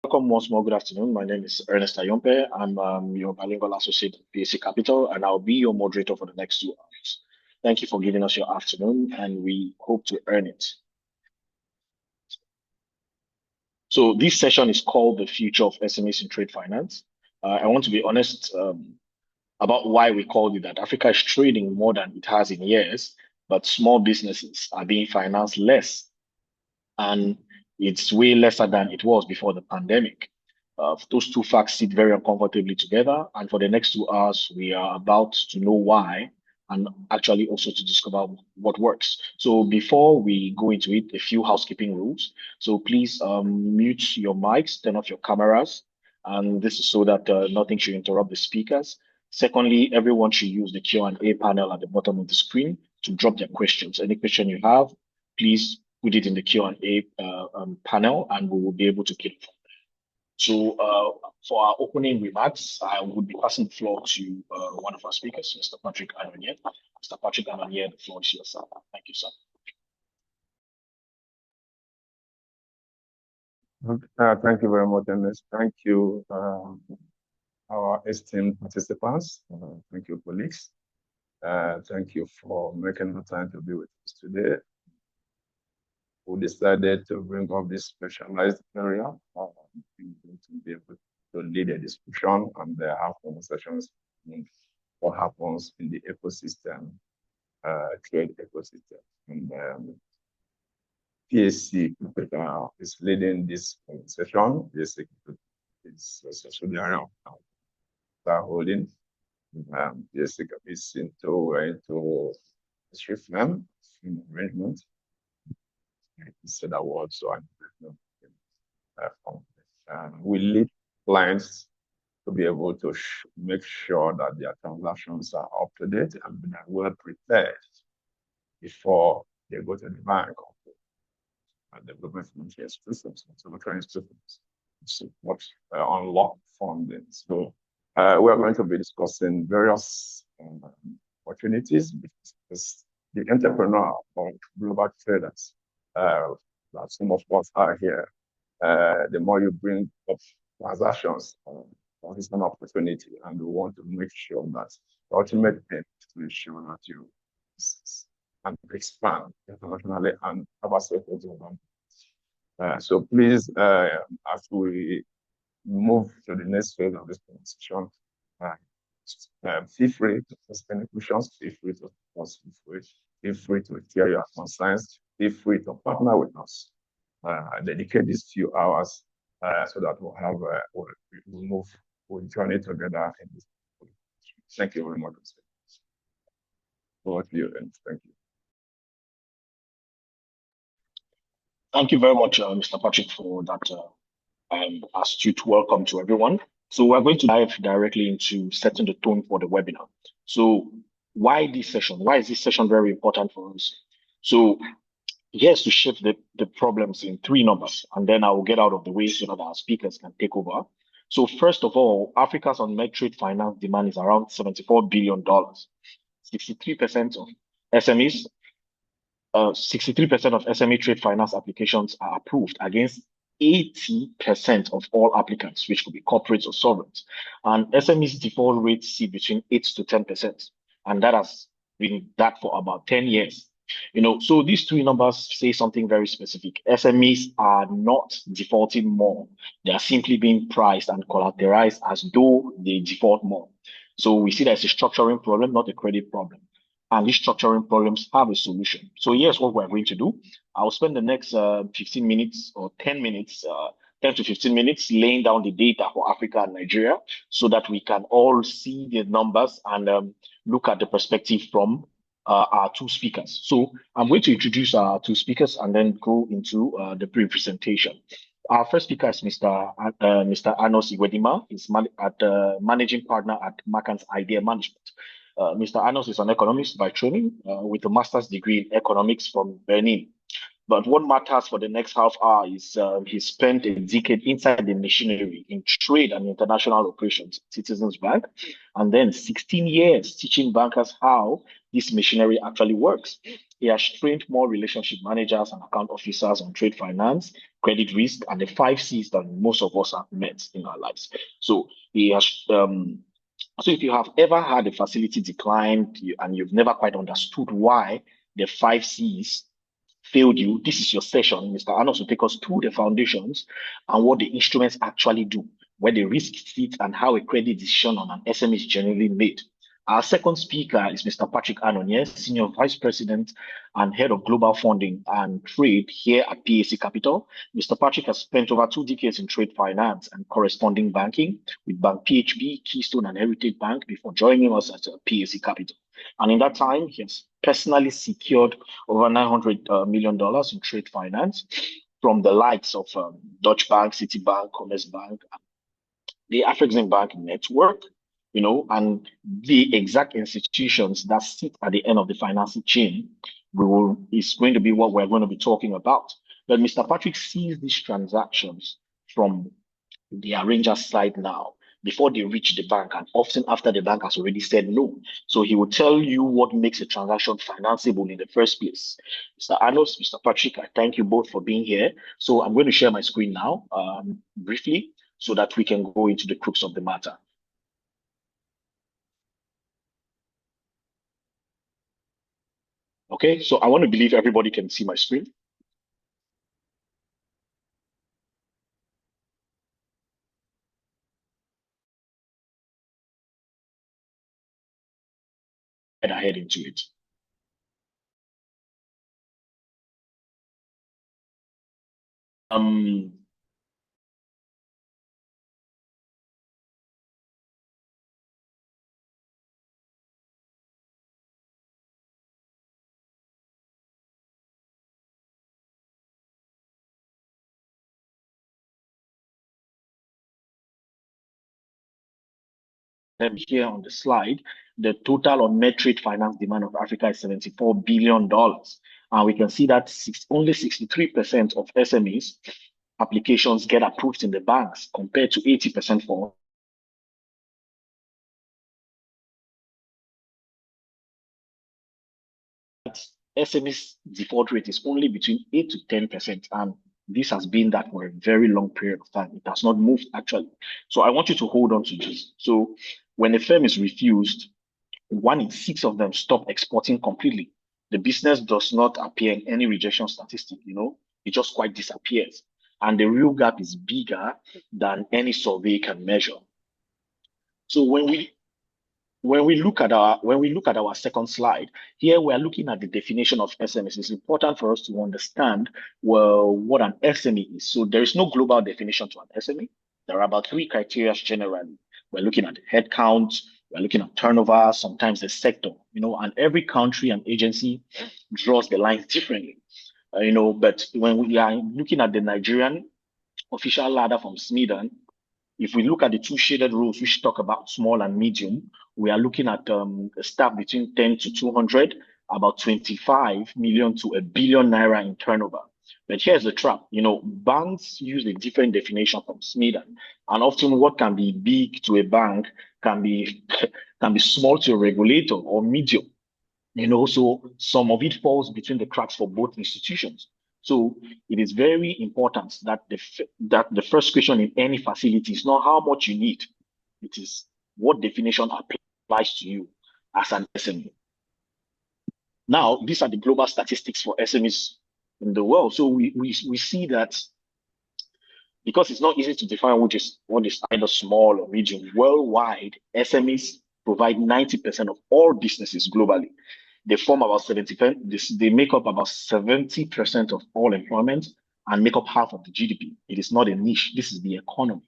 Welcome once more. Good afternoon. My name is Ernest Ayompe. I'm your bilingual associate at PAC Capital, and I'll be your moderator for the next 2 hours. Thank you for giving us your afternoon, and we hope to earn it. So this session is called The Future of SMEs in Trade Finance. I want to be honest about why we called it that. Africa is trading more than it has in years, but small businesses are being financed less, and it's way lesser than it was before the pandemic. Those two facts sit very uncomfortably together, and for the next 2 hours, we are about to know why, and actually also to discover what works. So before we go into it, a few housekeeping rules. So please mute your mics, turn off your cameras, and this is so that nothing should interrupt the speakers. Secondly, everyone should use the Q&A panel at the bottom of the screen to drop their questions. Any question you have, please put it in the Q&A panel, and we will be able to keep it. So for our opening remarks, I would be passing the floor to one of our speakers, Mr. Patrick Anonye. Mr. Patrick Anonye, the floor is yours, sir. Thank you, sir. Thank you very much, Ernest. Thank you, our esteemed participants. Thank you, colleagues. Thank you for making the time to be with us today. We decided to bring up this specialized area to be able to lead a discussion and have conversations on what happens in the ecosystem, trade ecosystem. And PAC Capital is leading this conversation. PAC is a subsidiary of holding. PAC is into history firm arrangement. Instead of words, so we lead clients to be able to make sure that their transactions are up to date and they are well prepared before they go to the bank or the government financial institutions, to unlock funding. So we are going to be discussing various opportunities because the entrepreneur or global traders that some of us are here, the more you bring up transactions, it's an opportunity, and we want to make sure that the ultimate aim is to ensure that you can expand internationally and have a safe so please, as we move to the next phase of this conversation, feel free to ask any questions, feel free to ask, feel free to share your concerns, feel free to partner with us. Dedicate these few hours so that we'll journey together in this. Thank you very much. Over to you, and thank you. Thank you very much, Mr. Patrick, for that astute welcome to everyone. So we're going to dive directly into setting the tone for the webinar. So why this session? Why is this session very important for us? So here's to shift the problems in 3 numbers, and then I will get out of the way so that our speakers can take over. So first of all, Africa's unmet trade finance demand is around $74 billion. 63% of SMEs, 63% of SME trade finance applications are approved against 80% of all applicants, which could be corporates or sovereigns. And SMEs default rates sit between 8 to 10%. And that has been that for about 10 years. So these 3 numbers say something very specific. SMEs are not defaulting more. They are simply being priced and collateralized as though they default more. So we see that it's a structuring problem, not a credit problem. And these structuring problems have a solution. So here's what we're going to do. I'll spend the next 15 minutes or 10 minutes, 10 to 15 minutes laying down the data for Africa and Nigeria so that we can all see the numbers and look at the perspective from our 2 speakers. So I'm going to introduce our 2 speakers and then go into the pre-presentation. Our first speaker is Mr. Anos Iwedima. He's managing partner at Macan's Idea Management. Mr. Anos is an economist by training with a master's degree in economics from Benin. But what matters for the next half hour is he spent a decade inside the machinery in trade and international operations at Citizens Bank, and then 16 years teaching bankers how this machinery actually works. He has trained more relationship managers and account officers on trade finance, credit risk, and the 5 C's that most of us have met in our lives. So he has so if you have ever had a facility declined and you've never quite understood why the 5 C's failed you, this is your session. Mr. Arnold will take us through the foundations and what the instruments actually do, where the risk sits, and how a credit decision on an SME is generally made. Our second speaker is Mr. Patrick Anonye, Senior Vice President and Head of Global Funding and Trade here at PAC Capital. Mr. Patrick has spent over 2 decades in trade finance and corresponding banking with Bank PHB, Keystone, and Heritage Bank before joining us at PAC Capital. And in that time, he has personally secured over $900 million in trade finance from the likes of Deutsche Bank, Citibank, Commerzbank, the Afrexim Bank network, and the exact institutions that sit at the end of the financing chain is going to be what we're going to be talking about. But Mr. Patrick sees these transactions from the arranger side now before they reach the bank, and often after the bank has already said no. So he will tell you what makes a transaction financeable in the first place. Mr. Anos, Mr. Patrick, I thank you both for being here. So I'm going to share my screen now briefly so that we can go into the crux of the matter. Okay, so I want to believe everybody can see my screen. Head ahead into it. Here on the slide, the total unmet trade finance demand of Africa is $74 billion. And we can see that only 63% of SMEs applications get approved in the banks compared to 80% for SMEs default rate is only between 8 to 10%. And this has been that for a very long period of time. It has not moved actually. So I want you to hold on to this. So when a firm is refused, 1 in 6 of them stop exporting completely. The business does not appear in any rejection statistic, it just quite disappears. And the real gap is bigger than any survey can measure. So when we look at our second slide, here we are looking at the definition of SMEs. It's important for us to understand, well, what an SME is. So there is no global definition to an SME. There are about 3 criteria generally. We're looking at headcount, we're looking at turnover, sometimes the sector, and every country and agency draws the lines differently. But when we are looking at the Nigerian official ladder from Sweden, if we look at the 2 shaded rows which talk about small and medium, we are looking at staff between 10 to 200, about 25 million to $1 billion in turnover. But here's the trap, banks use a different definition from Sweden, and often what can be big to a bank can be small to a regulator or medium. So some of it falls between the cracks for both institutions. So it is very important that the first question in any facility is not how much you need. It is what definition applies to you as an SME. Now, these are the global statistics for SMEs in the world. So we see that because it's not easy to define what is either small or medium, worldwide, SMEs provide 90% of all businesses globally. They form about 70%. They make up about 70% of all employment and make up half of the GDP. It is not a niche. This is the economy,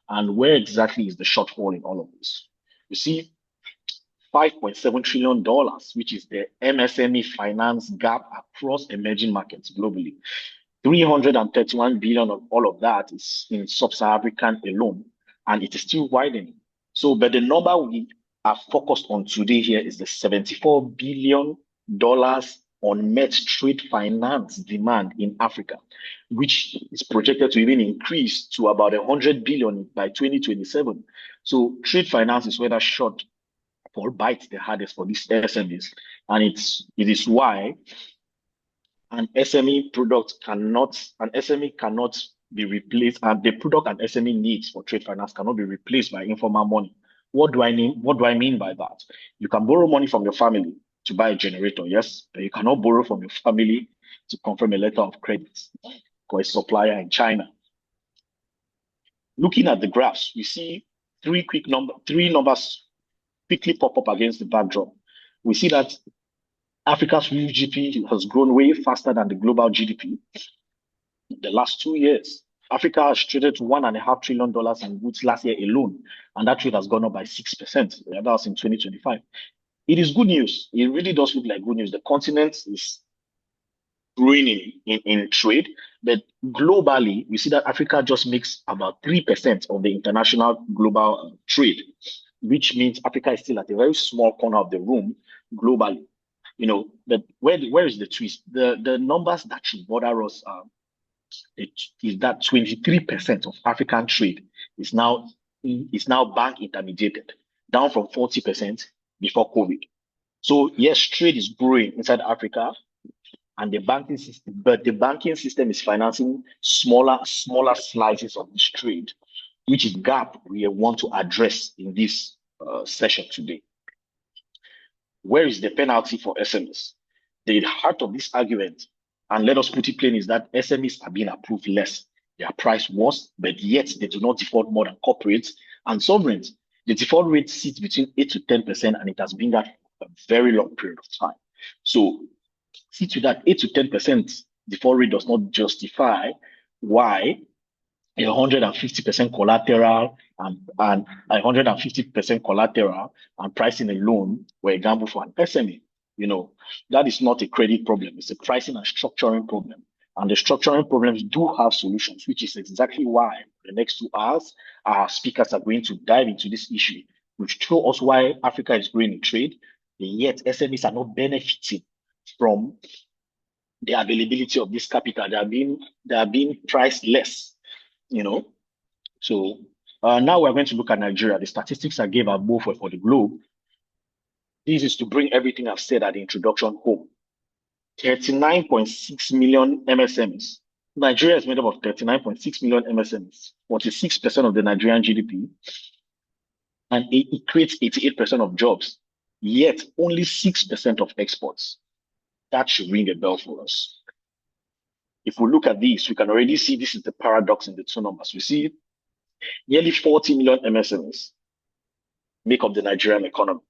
And where exactly is the shortfall in all of this? You see, $5.7 trillion, which is the MSME finance gap across emerging markets globally. 331 billion of all of that is in sub-Saharan alone, and it is still widening. So, but the number we are focused on today here is the $74 billion unmet trade finance demand in Africa, which is projected to even increase to about 100 billion by 2027. So trade finance is where that shortfall bites the hardest for these SMEs. And it is why an SME cannot be replaced, and the product an SME needs for trade finance cannot be replaced by informal money. What do I mean? What do I mean by that? You can borrow money from your family to buy a generator, yes, but you cannot borrow from your family to confirm a letter of credit or a supplier in China. Looking at the graphs, we see three numbers quickly pop up against the backdrop. We see that Africa's real GDP has grown way faster than the global GDP. In the last 2 years, Africa has traded $1.5 trillion in goods last year alone, and that trade has gone up by 6%. That was in 2025. It is good news. It really does look like good news. The continent is growing in trade, but globally, we see that Africa just makes about 3% of the international global trade, which means Africa is still at a very small corner of the room globally. But where is the twist? The numbers that should bother us is that 23% of African trade is now bank intermediated, down from 40% before COVID. So yes, trade is growing inside Africa, and the banking system is financing smaller slices of this trade, which is gap we want to address in this session today. Where is the penalty for SMEs? The heart of this argument, and let us put it plain, is that SMEs are being approved less. They are priced worse, but yet they do not default more than corporates and sovereigns. The default rate sits between 8 to 10%, and it has been that for a very long period of time. So, see to that 8 to 10% default rate does not justify why 150% collateral and 150% collateral and pricing a loan were a gamble for an SME. That is not a credit problem. It's a pricing and structuring problem. And the structuring problems do have solutions, which is exactly why the next 2 hours, our speakers are going to dive into this issue, which show us why Africa is growing in trade, and yet SMEs are not benefiting from the availability of this capital. They are being priced less. So now we're going to look at Nigeria. The statistics I gave are both for the globe. This is to bring everything I've said at the introduction home. 39.6 million MSMEs. Nigeria is made up of 39.6 million MSMEs, 46% of the Nigerian GDP, and it creates 88% of jobs, yet only 6% of exports. That should ring a bell for us. If we look at this, we can already see this is the paradox in the 2 numbers. We see nearly 40 million MSMEs make up the Nigerian economy.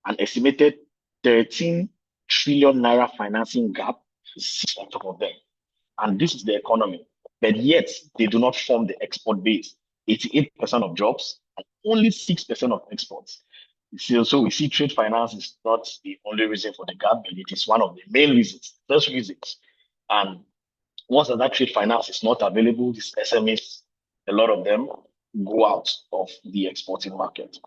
An estimated 13 trillion naira financing gap sits on top of them. And this is the economy. But yet, they do not form the export base. 88% of jobs and only 6% of exports. So we see trade finance is not the only reason for the gap, but it is one of the main reasons, first reasons. And once that trade finance is not available, these SMEs, a lot of them go out of the exporting market.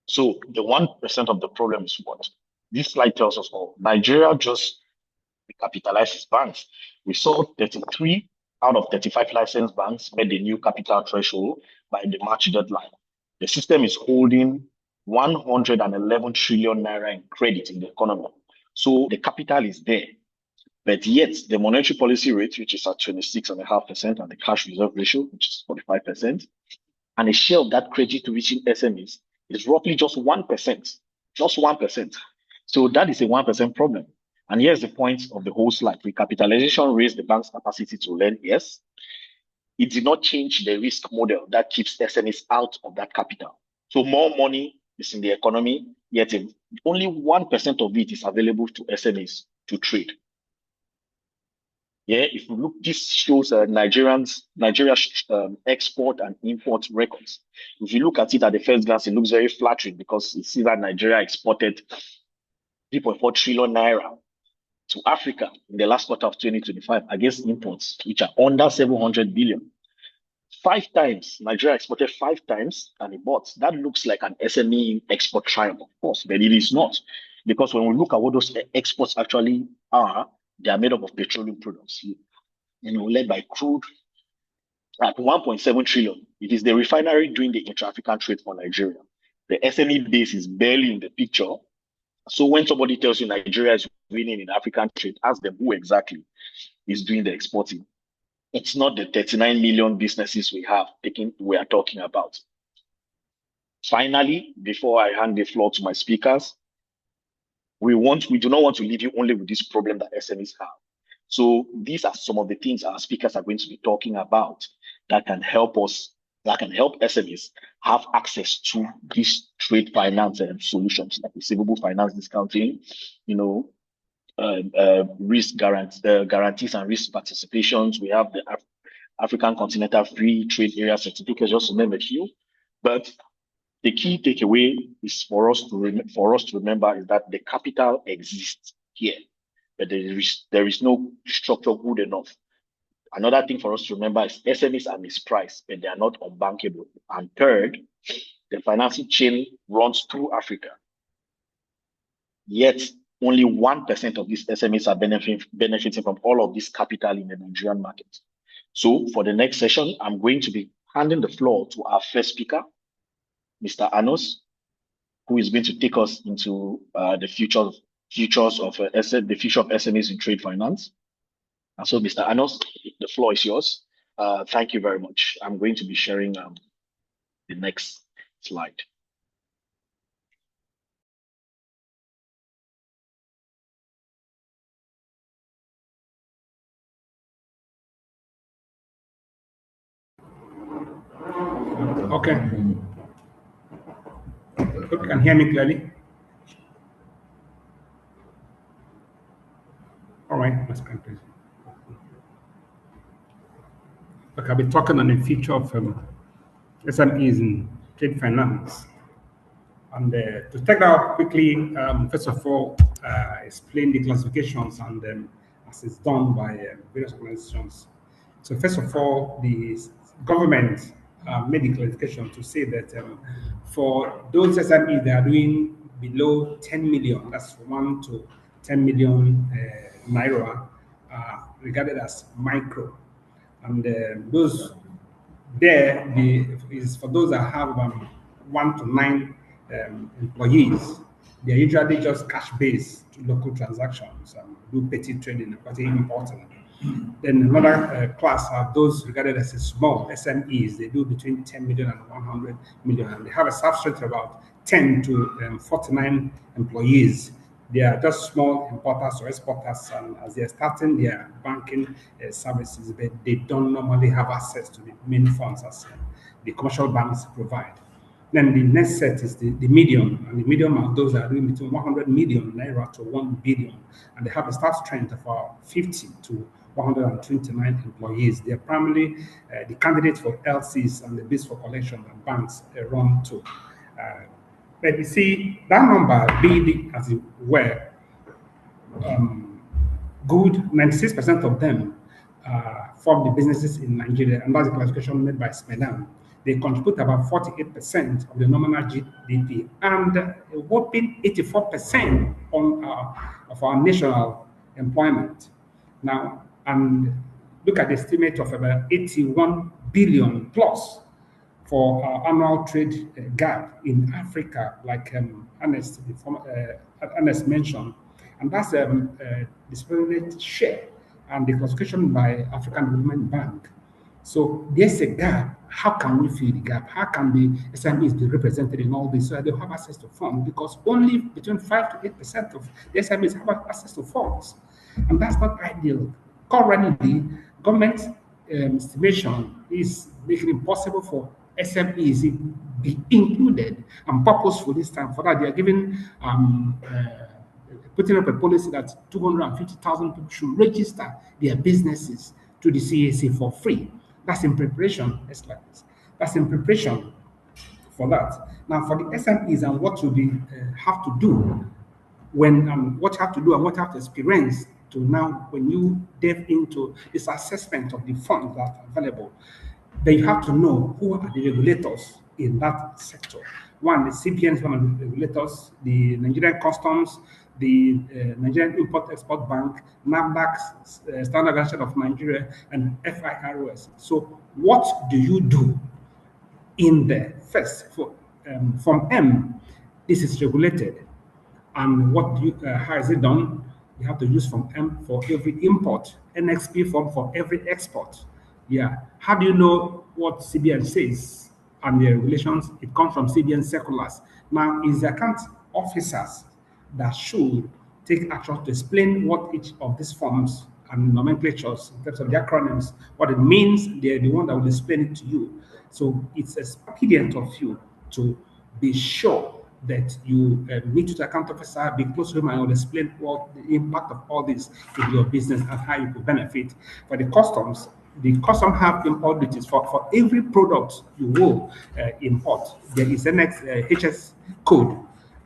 So the 1% of the problem is what? This slide tells us all. Nigeria just recapitalizes banks. We saw 33 out of 35 licensed banks met the new capital threshold by the March deadline. The system is holding 111 trillion naira in credit in the economy. So the capital is there. But yet the monetary policy rate, which is at 26.5%, and the cash reserve ratio, which is 45%, and a share of that credit to reaching SMEs is roughly just 1%. Just 1%. So that is a 1% problem. And here's the point of the whole slide. Recapitalization raised the bank's capacity to lend, yes. It did not change the risk model that keeps SMEs out of that capital. So more money is in the economy, yet only 1% of it is available to SMEs to trade. Yeah, if you look, this shows Nigeria's export and import records. If you look at it at the first glance, it looks very flattering because you see that Nigeria exported 3.4 trillion naira to Africa in the last quarter of 2025 against imports, which are under 700 billion. 5 times, Nigeria exported 5 times and it bought. That looks like an SME export triumph, of course, but it is not. Because when we look at what those exports actually are, they are made up of petroleum products, led by crude at 1.7 trillion. It is the refinery doing the intra-African trade for Nigeria. The SME base is barely in the picture, So when somebody tells you Nigeria is winning in African trade, ask them who exactly is doing the exporting. It's not the 39 million businesses we are talking about. Finally, before I hand the floor to my speakers, we do not want to leave you only with this problem that SMEs have. So these are some of the things our speakers are going to be talking about that can help SMEs have access to these trade finance solutions like receivable finance discounting, risk guarantees and risk participations. We have the African Continental Free Trade Area certificates, just to name a few. But the key takeaway is for us to remember is that the capital exists here, but there is no structure good enough. Another thing for us to remember is SMEs are mispriced, but they are not unbankable. And third, the financing chain runs through Africa. Yet only 1% of these SMEs are benefiting from all of this capital in the Nigerian market. So for the next session, I'm going to be handing the floor to our first speaker, Mr. Anos, who is going to take us into the future of SMEs in trade finance. And so, Mr. Anos, the floor is yours. Thank you very much. I'm going to be sharing the next slide. Okay. You can hear me clearly? All right, that's fine, please. Okay, I'll be talking on the future of SMEs in trade finance. And to take that out quickly, first of all, explain the classifications and as it's done by various organizations. So first of all, the government made the classification to say that for those SMEs that are doing below 10 million, that's 1 to 10 million naira, regarded as micro. And those there is for those that have 1 to 9 employees. They are usually just cash based local transactions and do petty trading, quite important. Then another class are those regarded as a small SMEs. They do between 10 million and 100 million, and they have a staff strength of about 10 to 49 employees. They are just small importers or exporters, and as they are starting their banking services, but they don't normally have access to the main funds as the commercial banks provide. Then the next set is the medium, and the medium are those that are doing between 100 million naira to 1 billion, and they have a staff strength of 50 to 129 employees. They are primarily the candidates for LCs and the bids for collection and banks run to. But you see, that number being as it were, good 96% of them form the businesses in Nigeria, and that's the classification made by SMEs. They contribute about 48% of the nominal GDP and a whopping 84% of our national employment. Now, and look at the estimate of about 81 billion plus for our annual trade gap in Africa, like Ernest mentioned, and that's the discriminate share and the classification by African Development Bank. So there's a gap. How can we fill the gap? How can the SMEs be represented in all this so that they have access to funds? Because only between 5 to 8% of the SMEs have access to funds, and that's not ideal. Currently, government estimation is making it possible for SMEs to be included and purposeful this time. For that, they are giving putting up a policy that 250,000 people should register their businesses to the CAC for free. That's in preparation. That's in preparation for that. Now, for the SMEs and what to be have to do when what you have to do and what you have to experience to now when you delve into this assessment of the funds that are available, then you have to know who are the regulators in that sector. One, the CBN is one of the regulators, the Nigerian Customs, the Nigerian Import-Export Bank, NAFDAC, Standard Organization of Nigeria, and FIROS. So what do you do in there? First, for Form M, this is regulated. And how is it done? You have to use from M for every import, NXP form for every export. Yeah. How do you know what CBN says and the regulations? It comes from CBN circulars. Now, it's the account officers that should take action to explain what each of these forms and nomenclatures, in terms of the acronyms, what it means. They're the one that will explain it to you. So it's expedient of you to be sure that you meet with the account officer, be close to him, and will explain what the impact of all this in your business and how you could benefit. For the custom have import duties for every product you will import. There is an HS code,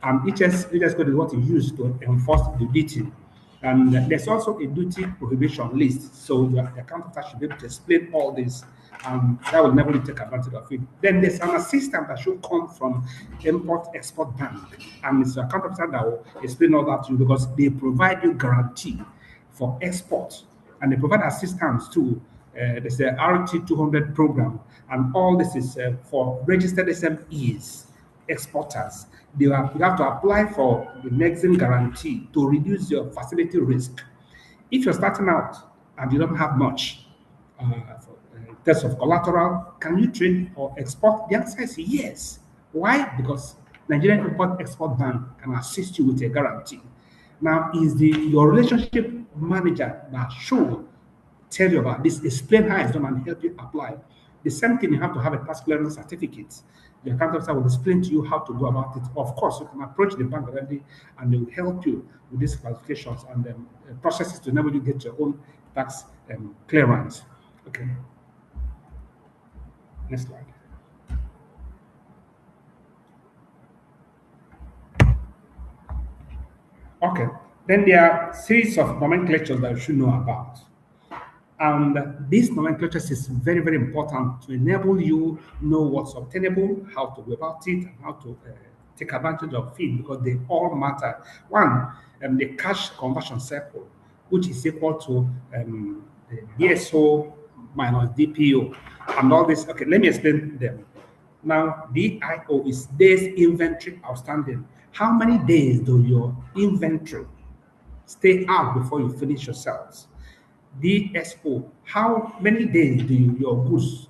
and HS code is what you use to enforce the duty. And there's also a duty prohibition list. So the account officer should be able to explain all this, and that will never take advantage of it. Then there's an assistant that should come from Import-Export Bank, and it's the account officer that will explain all that to you, because they provide you guarantee for export, and they provide assistance too. There's the RT 200 program, and all this is for registered SMEs, exporters. You have to apply for the Nexim guarantee to reduce your facility risk. If you're starting out and you don't have much in terms of collateral, can you trade or export? The answer is yes. Why? Because Nigerian Import-Export Bank can assist you with a guarantee. Now, is your relationship manager that should tell you about this, explain how it's done, and help you apply. The same thing, you have to have a tax clearance certificate. The account officer will explain to you how to go about it. Of course, you can approach the bank already, and they will help you with these qualifications and processes to enable you to get your own tax clearance. Okay. Next slide. Okay. Then there are series of nomenclatures that you should know about. And this nomenclature is very, very important to enable you know what's obtainable, how to go about it, and how to take advantage of it, because they all matter. One, the cash conversion cycle, which is equal to the DSO minus DPO, and all this. Okay, let me explain them. Now, DIO is days inventory outstanding. How many days do your inventory stay out before you finish your sales? DSO, how many days do your goods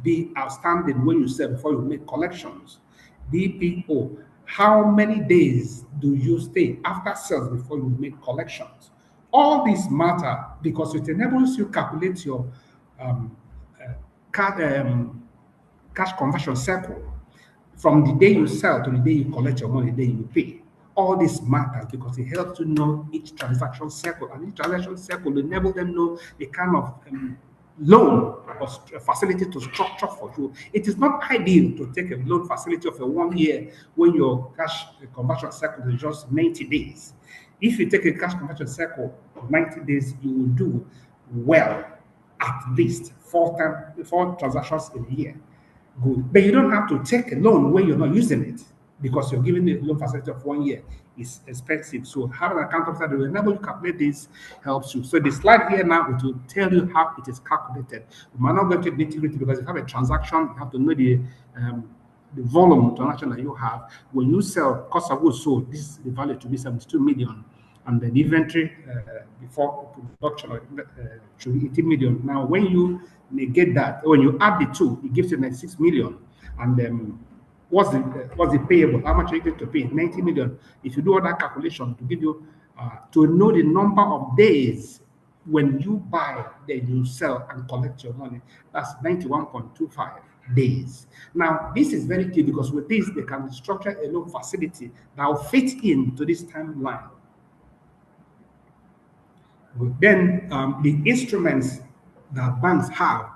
be outstanding when you sell before you make collections? DPO, how many days do you stay after sales before you make collections? All these matter because it enables you to calculate your cash conversion cycle from the day you sell to the day you collect your money, the day you pay. All this matters because it helps to know each transaction cycle, and each transaction cycle will enable them know the kind of loan or facility to structure for you. It is not ideal to take a loan facility of a 1 year when your cash conversion cycle is just 90 days. If you take a cash conversion cycle of 90 days, you will do well at least four transactions in a year. Good. But you don't have to take a loan when you're not using it, because you're giving the loan facility of 1 year is expensive. So having an account officer that will enable you to calculate this helps you. So the slide here now will tell you how it is calculated. We might not go into the nitty-gritty because you have a transaction, you have to know the volume of transaction that you have. When you sell cost of goods sold, this is the value to be 72 million. And the inventory before production should be 80 million. Now, when you negate that, when you add the two, it gives you 96 million. And what's the payable? How much are you going to pay? 90 million. If you do all that calculation to give you to know the number of days when you buy, then you sell and collect your money, that's 91.25 days. Now, this is very key because with this, they can structure a loan facility that will fit into this timeline. Then the instruments that banks have,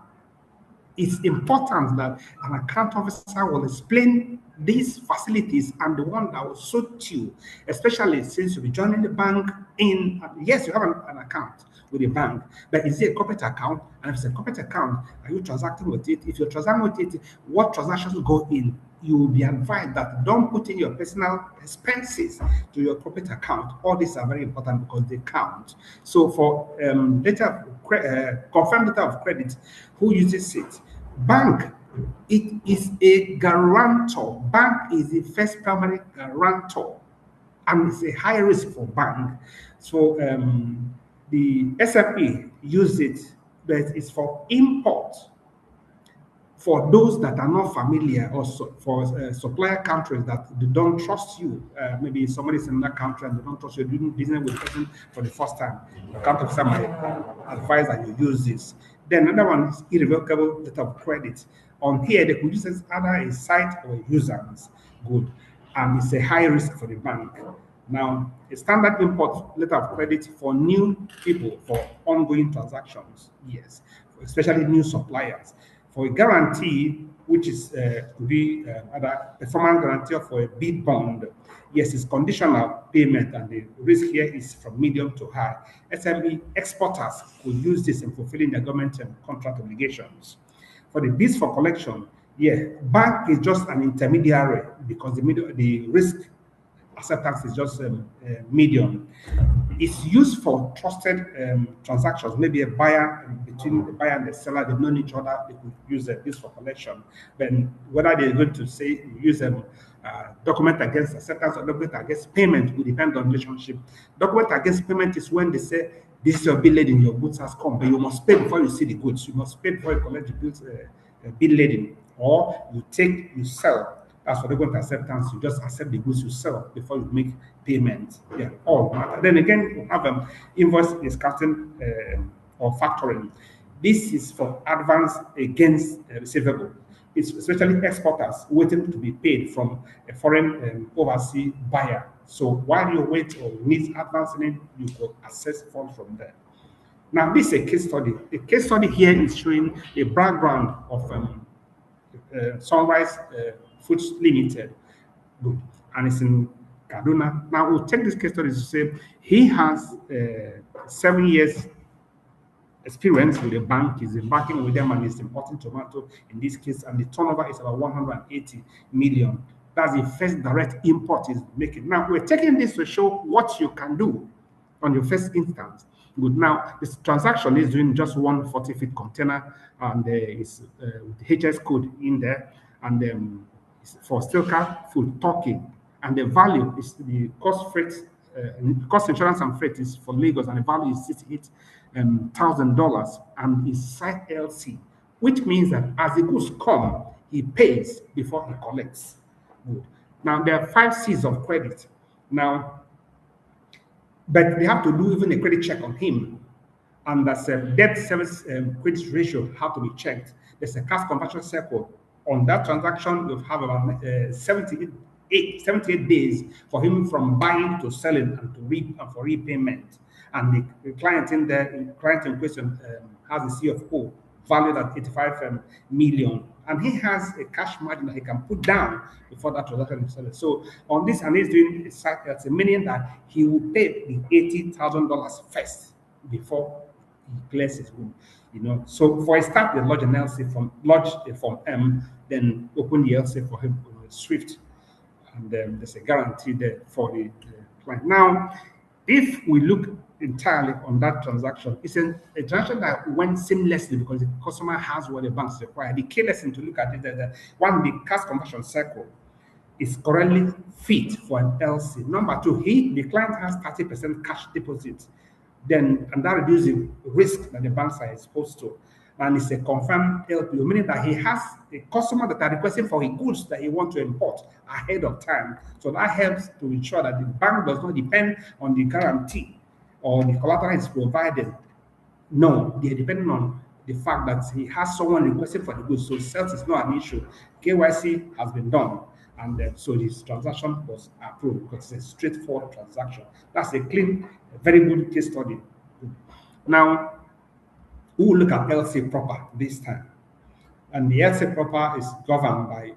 it's important that an account officer will explain these facilities and the one that will suit you, especially since you'll be joining the bank in, yes, you have an account with the bank, but is it a corporate account? And if it's a corporate account, are you transacting with it? If you're transacting with it, what transactions go in? You will be advised that don't put in your personal expenses to your corporate account. All these are very important because they count. So for confirmed letter of credit, who uses it? Bank, it is a guarantor. Bank is the first primary guarantor and it's a high risk for bank. So the SME use it, but it's for import. For those that are not familiar, or for supplier countries that they don't trust you, maybe somebody's in that country and they don't trust you doing business with person for the first time, the account officer might advise that you use this. Then another one is irrevocable letter of credit. On here, they could use it either a site or a user's good, and it's a high risk for the bank. Now, a standard import letter of credit for new people for ongoing transactions, yes, especially new suppliers. For a guarantee, which is could be either performance guarantee or for a bid bond, yes, it's conditional payment, and the risk here is from medium to high. SME exporters could use this in fulfilling their government contract obligations. For the bids for collection, yeah, bank is just an intermediary because the risk acceptance is just medium. It's used for trusted transactions. Maybe a buyer, between the buyer and the seller, they've known each other, they could use this for collection. Then whether they're going to say use document against acceptance or document against payment will depend on relationship. Document against payment is when they say this is your bill laden, your goods has come, but you must pay before you see the goods. You must pay before you collect the goods bill laden, or you sell. As for document acceptance, you just accept the goods you sell before you make payment. Yeah, all matter. Then again, we have invoice discounting or factoring. This is for advance against receivable. It's especially exporters waiting to be paid from a foreign overseas buyer. So while you wait or need advance in it, you could access funds from there. Now, this is a case study. The case study here is showing a background of Sunrise Foods Limited. Good. And it's in Kaduna. Now, we'll take this case study to say he has 7 years experience with the bank. He's embarking with them and he's importing tomato in this case, and the turnover is about 180 million. That's the first direct import he's making. Now, we're taking this to show what you can do on your first instance. Good. Now, this transaction is doing just 140-feet container, and it's with HS code in there, and for steel car food Turkey, and the value is the cost freight, cost insurance and freight is for Lagos, and the value is $68,000, and it's site LC, which means that as the goods come, he pays before he collects. Good. Now there are 5 C's of credit. Now, but they have to do even a credit check on him, and that's a debt service credit ratio have to be checked. There's a cash conversion cycle. On that transaction, you have about 78 days for him from buying to selling and for repayment. And the client in question has a CFO valued at 85 million, and he has a cash margin that he can put down before that transaction is sold. So on this, and he's doing a cycle, that's meaning that he will pay the $80,000 first before he clears his room. So for a start, they lodge an LC lodge a form M, then open the LC for him Swift, and there's a guarantee there for the client. Now, if we look entirely on that transaction, it's a transaction that went seamlessly because the customer has what the banks require. The key lesson to look at it is that one, the cash conversion cycle is currently fit for an LC. Number 2, the client has 30% cash deposit, and that reduces the risk that the banks are exposed to. And it's a confirmed LPO, meaning that he has a customer that are requesting for his goods that he wants to import ahead of time. So that helps to ensure that the bank does not depend on the guarantee or the collateral is provided. No, they're depending on the fact that he has someone requesting for the goods. So sales is not an issue. KYC has been done, and so this transaction was approved because it's a straightforward transaction. That's a clean, very good case study. Now, we will look at LC proper this time. And the LC proper is governed by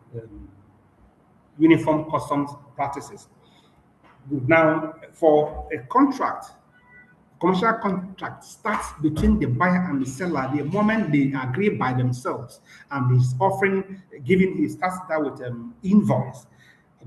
uniform customs practices. Now, for a contract, commercial contract starts between the buyer and the seller the moment they agree by themselves, and he's he starts that with invoice.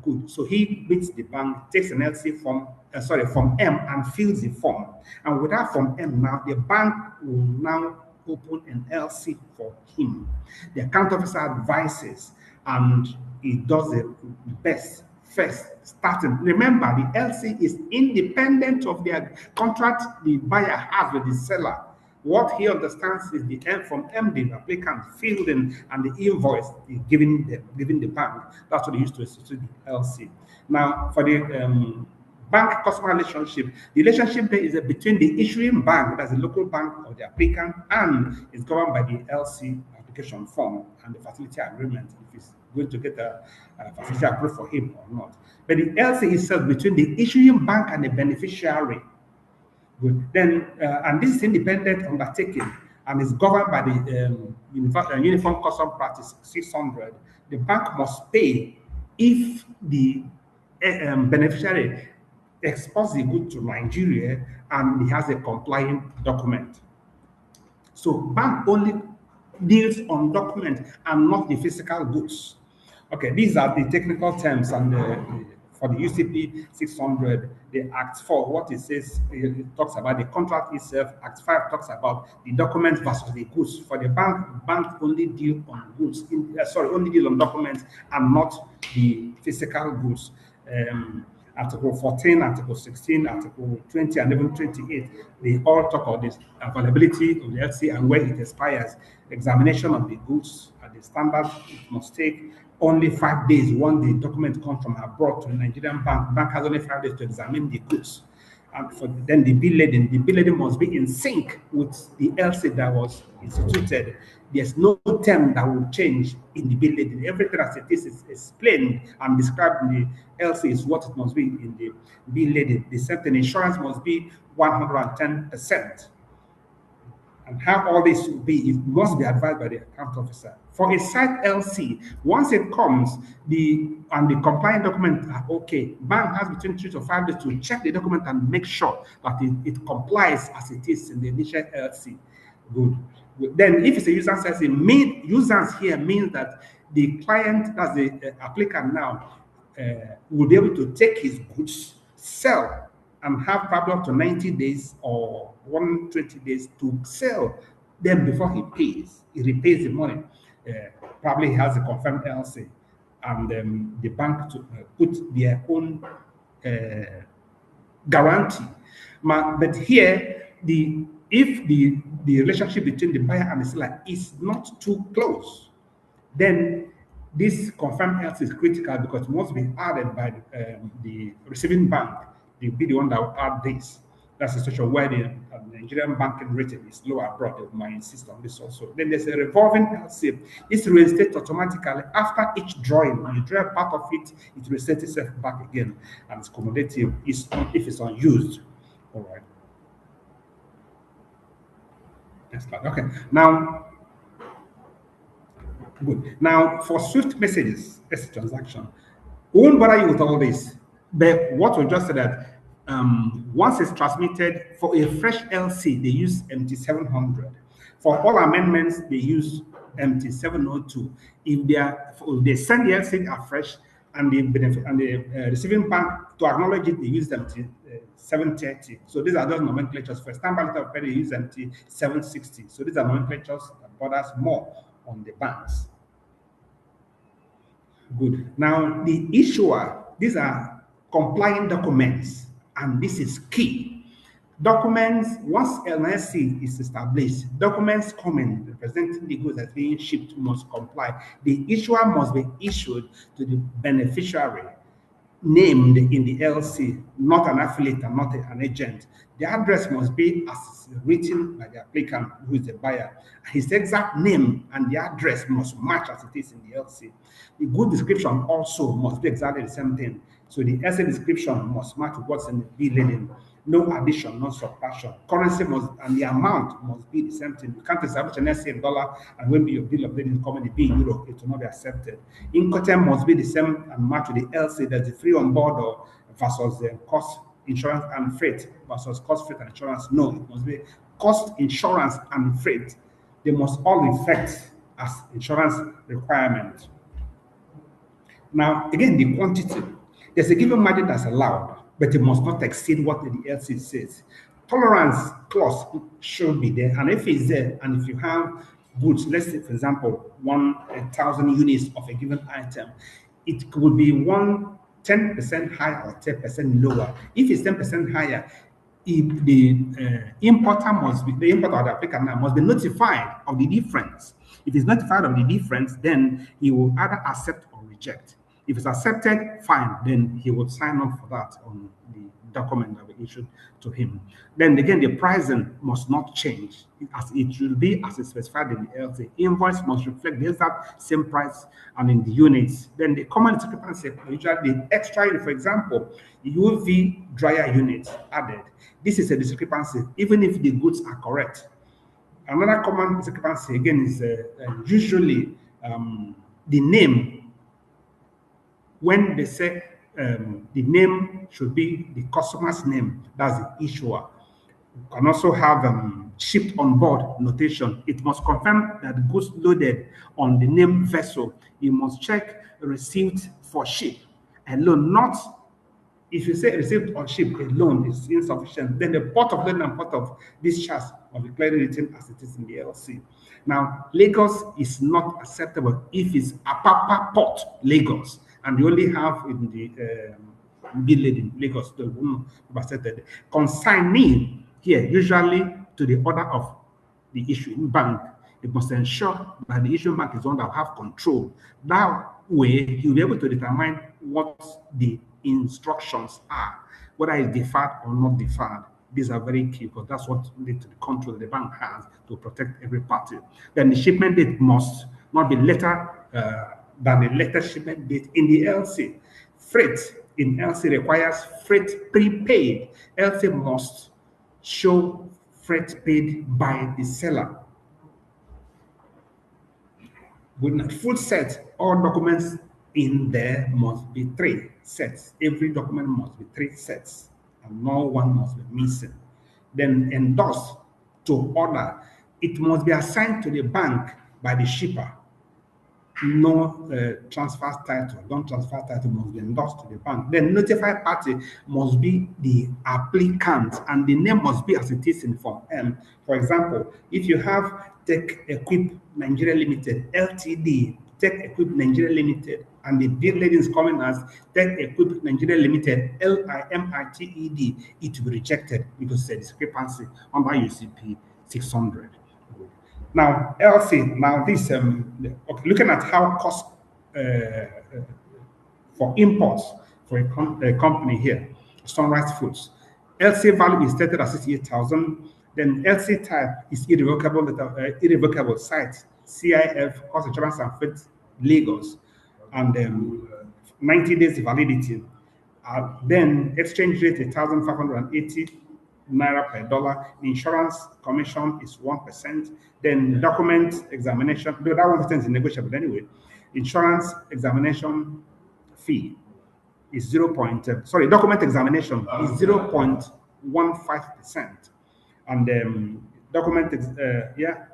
Good. So he meets the bank, takes an LC form M, and fills the form. And with that form M now, the bank will now open an LC for him. The account officer advises, and he does the best first starting. Remember, the LC is independent of their contract the buyer has with the seller. What he understands is the end from MD, the applicant fielding, and the invoice giving the bank. That's what they used to institute the LC. Now, for the bank customer relationship, the relationship there is between the issuing bank, that's the local bank or the applicant, and is governed by the LC application form and the facility agreement, if it's going to get a facility approved for him or not. But the LC itself between the issuing bank and the beneficiary. Good. Then, and this is independent undertaking and is governed by the Uniform Custom Practice 600. The bank must pay if the beneficiary exports the good to Nigeria and he has a compliant document. So bank only deals on document and not the physical goods. Okay, these are the technical terms, and for the UCP 600, the Act 4, what it says, it talks about the contract itself. Act 5 talks about the document versus the goods. For the bank only deal on goods, only deal on documents and not the physical goods. Article 14, Article 16, Article 20, and even 28, they all talk about this availability of the LC and when it expires. Examination of the goods at the standard, it must take only 5 days. When the document comes from abroad to the Nigerian bank, the bank has only 5 days to examine the goods. And then the bill lading must be in sync with the LC that was instituted. There's no term that will change in the bill lading. Everything as it is explained and described in the LC is what it must be in the bill lading. The certain insurance must be 110%. And how all this will be, it must be advised by the account officer. For a site LC, once it comes, the compliant document are okay. Bank has between 3 to 5 days to check the document and make sure that it complies as it is in the initial LC. Good. Then, if it's a user LC, users here means that the client, that's the applicant now, will be able to take his goods, sell, and have probably up to 90 days or 120 days to sell them before he pays. He repays the money. Probably he has a confirmed LC, and the bank to put their own guarantee. But here, if the relationship between the buyer and the seller is not too close, then this confirmed LC is critical because it must be added by the receiving bank. They'll be the one that will add this. That's a situation where the Nigerian banking rating is low abroad. They might insist on this also. Then there's a revolving LC. It's reinstated automatically after each drawing. When you draw a part of it, it resets itself back again, and it's cumulative if it's unused. All right. Next slide. Okay. Now, good. Now, for Swift messages, as a transaction, we won't bother you with all this. But what we just said that once it's transmitted for a fresh LC, they use MT700. For all amendments, they use MT702. If they send the LC afresh and the receiving bank to acknowledge it, they use MT730. So these are those nomenclatures. For standby letter of credit, they use MT760. So these are nomenclatures that borders more on the banks. Good. Now the issuer, these are compliant documents, and this is key. Documents, once LSC is established, documents coming representing the goods that's being shipped must comply. The issuer must be issued to the beneficiary named in the LC, not an affiliate and not an agent. The address must be as written by the applicant, who is the buyer. His exact name and the address must match as it is in the LC. The good description also must be exactly the same thing. So the LC description must match what's in the bill lading. No addition, no subtraction. Currency must, and the amount must be the same thing. You can't establish an LC in dollar, and when your bill of lading coming be in euro, it will not be accepted. Incoterm must be the same and match with the LC. That's the free on board or versus the cost, insurance, and freight versus cost, freight, and insurance. No, it must be cost, insurance, and freight. They must all reflect as insurance requirement. Now, again, the quantity. There's a given margin that's allowed, but it must not exceed what the LC says. Tolerance clause should be there, and if it's there, and if you have goods, let's say, for example, 1,000 units of a given item, it could be 1 10% higher or 10% lower. If it's 10% higher, if the importer or the applicant must be notified of the difference. If he's notified of the difference, then he will either accept or reject. If it's accepted, fine, then he will sign up for that on the document that we issued to him. Then again, the pricing must not change, as it should be as it's specified in the LC. Invoice must reflect the exact same price and in the units. Then the common discrepancy, usually the extra unit, for example, UV dryer unit added. This is a discrepancy, even if the goods are correct. Another common discrepancy again is usually the name. When they say the name should be the customer's name, that's the issuer. You can also have shipped on board notation. It must confirm that the goods loaded on the named vessel. You must check receipt for ship alone, not if you say received on ship alone is insufficient, then the port of loading and port of discharge must be clearly written as it is in the LC. Now, Lagos is not acceptable if it's Apapa Port, Lagos, and you only have in the bill in Lagos, the woman accepted. Consignee here, usually to the order of the issuing bank. It must ensure that the issuing bank is one that will have control. That way, you'll be able to determine what the instructions are, whether it's deferred or not deferred. These are very key because that's what leads to the control the bank has to protect every party. Then the shipment date must not be later than the latest shipment date in the LC. Freight in LC requires freight prepaid. LC must show freight paid by the seller. With a full set, all documents in there must be 3 sets. Every document must be 3 sets, and no one must be missing. Then endorsed to order. It must be assigned to the bank by the shipper. No transfer title, non-transfer title must be endorsed to the bank. The notified party must be the applicant, and the name must be as it is in Form M. For example, if you have Tech Equip Nigeria Limited, LTD, Tech Equip Nigeria Limited, and the bid lady is coming as Tech Equip Nigeria Limited, LIMITED, it will be rejected because it's a discrepancy under UCP 600. Now, LC, now this, okay, looking at how cost for imports for a company here, Sunrise Foods, LC value is stated at 68,000. Then LC type is irrevocable site, CIF, cost insurance and freight, Lagos, and 90 days validity. Then exchange rate 1,580 naira per dollar. The insurance commission is 1%. Then document examination, though that 1% is negotiable anyway. Insurance examination fee is document examination is 0.15%. And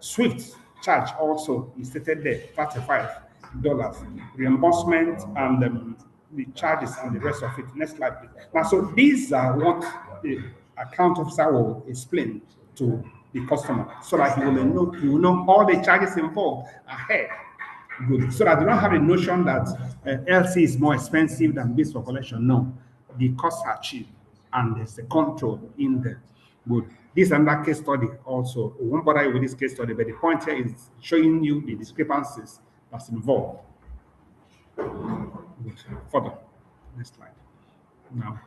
Swift charge also is stated there, $35. Reimbursement and the charges and the rest of it. Next slide, please. Now, so these are what the account officer will explain to the customer so that he will know all the charges involved ahead. Good. So that you don't have a notion that LC is more expensive than base for collection. No, the costs are cheap and there's a control in there. Good. This is another case study also. We won't bother you with this case study, but the point here is showing you the discrepancies that's involved. Good. Further. Next slide. Now,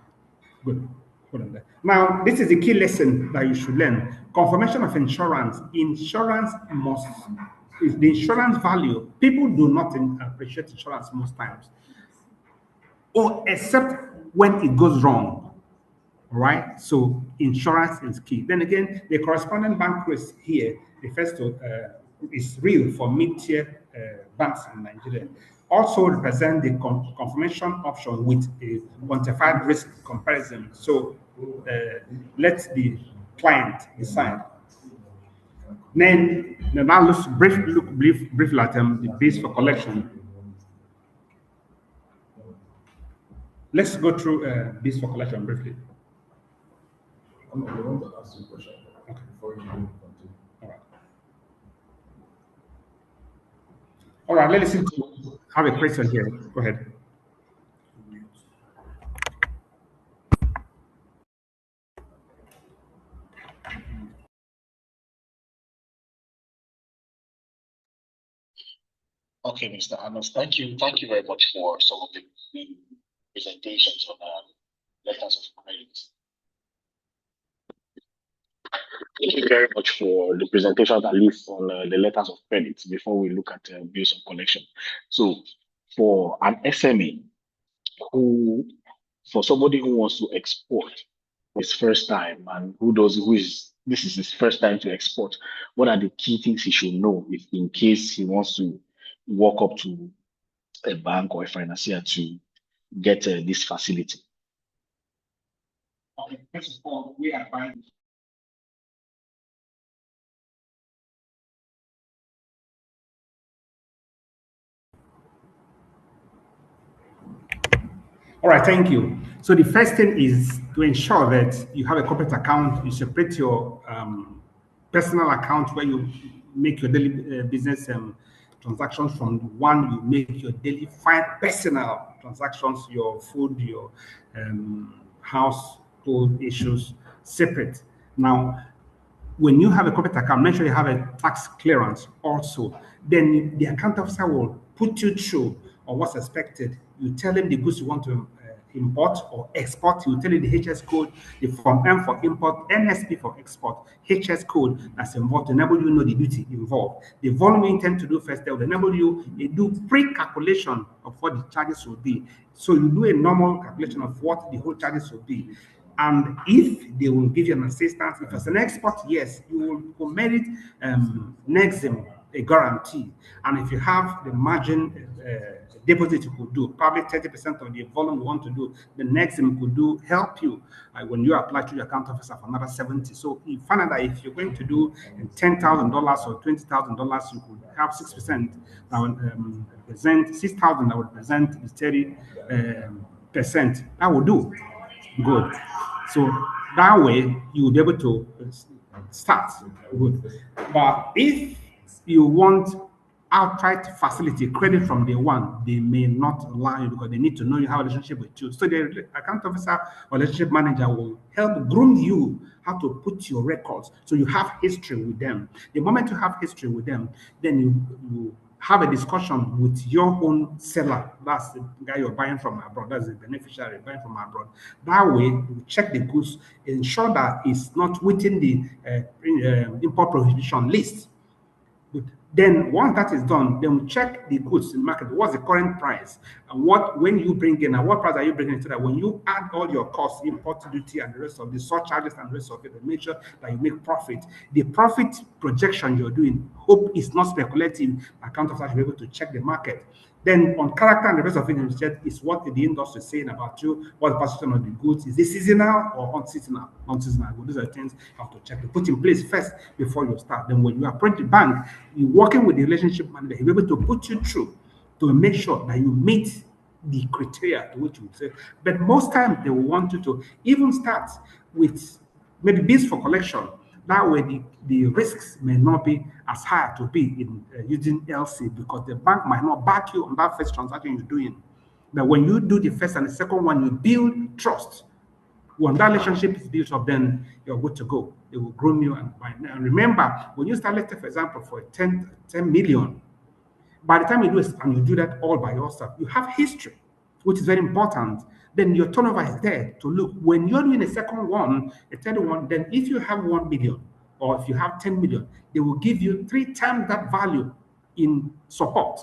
good. Hold on there. Now, this is the key lesson that you should learn. Confirmation of insurance. Insurance must, the insurance value, people do not appreciate insurance most times, or except when it goes wrong. All right, so insurance is key. Then again, the corresponding bank risk here refers to is real for mid-tier banks in Nigeria. Also represent the confirmation option with a quantified risk comparison. So let the client decide. Then now let's briefly at the base for collection. Let's go through base for collection briefly. I want to ask you a question before you continue. All right, let's have a question here. Go ahead. Okay, Mr. Anos, thank you very much for some of the presentations on letters of credit. Thank you very much for the presentation, at least on the letters of credit, before we look at bills of collection. So, for an SME for somebody who wants to export his first time and this is his first time to export, what are the key things he should know if in case he wants to walk up to a bank or a financier to get this facility? Okay, first of all, we are buying. All right, thank you. So the first thing is to ensure that you have a corporate account. You separate your personal account where you make your daily business transactions from one you make your daily personal transactions, your food, your household issues separate. Now, when you have a corporate account, make sure you have a tax clearance also. Then the account officer will put you through on what's expected. You tell him the goods you want to import or export. You tell him the HS code, the Form M for import, NSP for export, HS code that's involved to enable you to know the duty involved. The volume you intend to do first, they will enable you to do pre-calculation of what the charges will be. So you do a normal calculation of what the whole charges will be. And if they will give you an assistance, if it's an export, yes, you will commit it Nexim, a guarantee. And if you have the margin deposit you could do, probably 30% of the volume you want to do, the Nexim could do help you when you apply to your account officer for another 70. So you find out that if you're going to do $10,000 or $20,000, you could have 6% that would represent 6,000 that would represent the 30%. That will do. Good. So that way you will be able to start. Good. But if you want outright facility credit from day one, they may not allow you because they need to know you have a relationship with you. So the account officer or relationship manager will help groom you how to put your records so you have history with them. The moment you have history with them, then you have a discussion with your own seller. That's the guy you're buying from abroad. That's the beneficiary buying from abroad. That way, you check the goods, ensure that it's not within the import prohibition list. Good. Then once that is done, then we check the goods in the market. What's the current price? And when you bring in, and what price are you bringing, so that when you add all your costs, import duty and the rest of the surcharges and the rest of it, and make sure that you make profit. The profit projection you're doing, hope is not speculative. Account officer should be able to check the market. Then on character and the rest of it is what the industry is saying about you, what the position of the goods. Is it seasonal or unseasonal? Unseasonal. Those are things you have to check to put in place first before you start. Then when you approach the bank, you're working with the relationship manager, he'll be able to put you through to make sure that you meet the criteria to which you say. But most times they will want you to even start with maybe bills for collection. That way, the risks may not be as high to be in using LC because the bank might not back you on that first transaction you're doing. But when you do the first and the second one, you build trust. When that relationship is built up, then you're good to go. They will groom you and buy. And remember, when you start, let's say, for example, for 10 million, by the time you do it and you do that all by yourself, you have history, which is very important. Then your turnover is there to look. When you're doing a second one, a third one, then if you have 1 million or if you have 10 million, they will give you 3 times that value in support.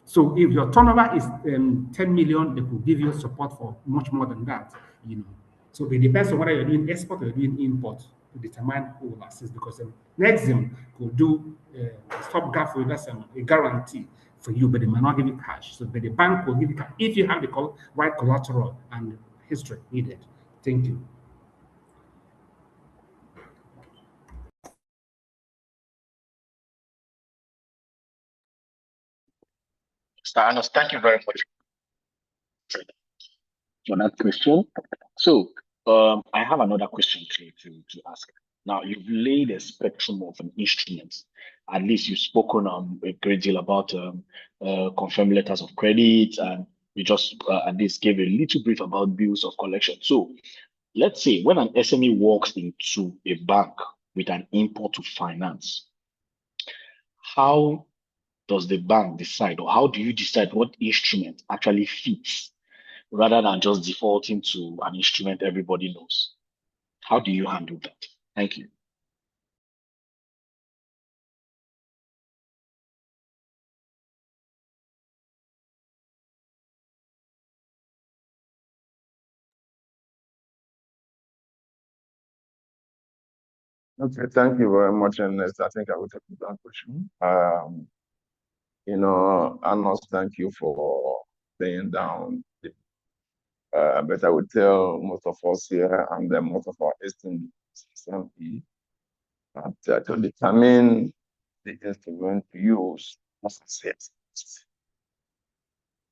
So if your turnover is 10 million, they will give you support for much more than that. So it depends on whether you're doing export or you're doing import to determine who will assist, because Nexim could do stopgap for that's a guarantee for you, but they might not give you cash. So but the bank will give you cash if you have the right collateral and history needed. Thank you. Mr. Anos, thank you very much for that question. So I have another question to ask. Now, you've laid a spectrum of instruments. At least you've spoken a great deal about confirmed letters of credit, and you just at least gave a little brief about bills of collection. So let's say when an SME walks into a bank with an import to finance, how does the bank decide, or how do you decide what instrument actually fits rather than just defaulting to an instrument everybody knows? How do you handle that? Thank you. Okay, thank you very much, Ernest. I think I will take that question. Anos, thank you for laying down. But I would tell most of us here and then most of our esteemed SME that to determine the instrument to use, must assess,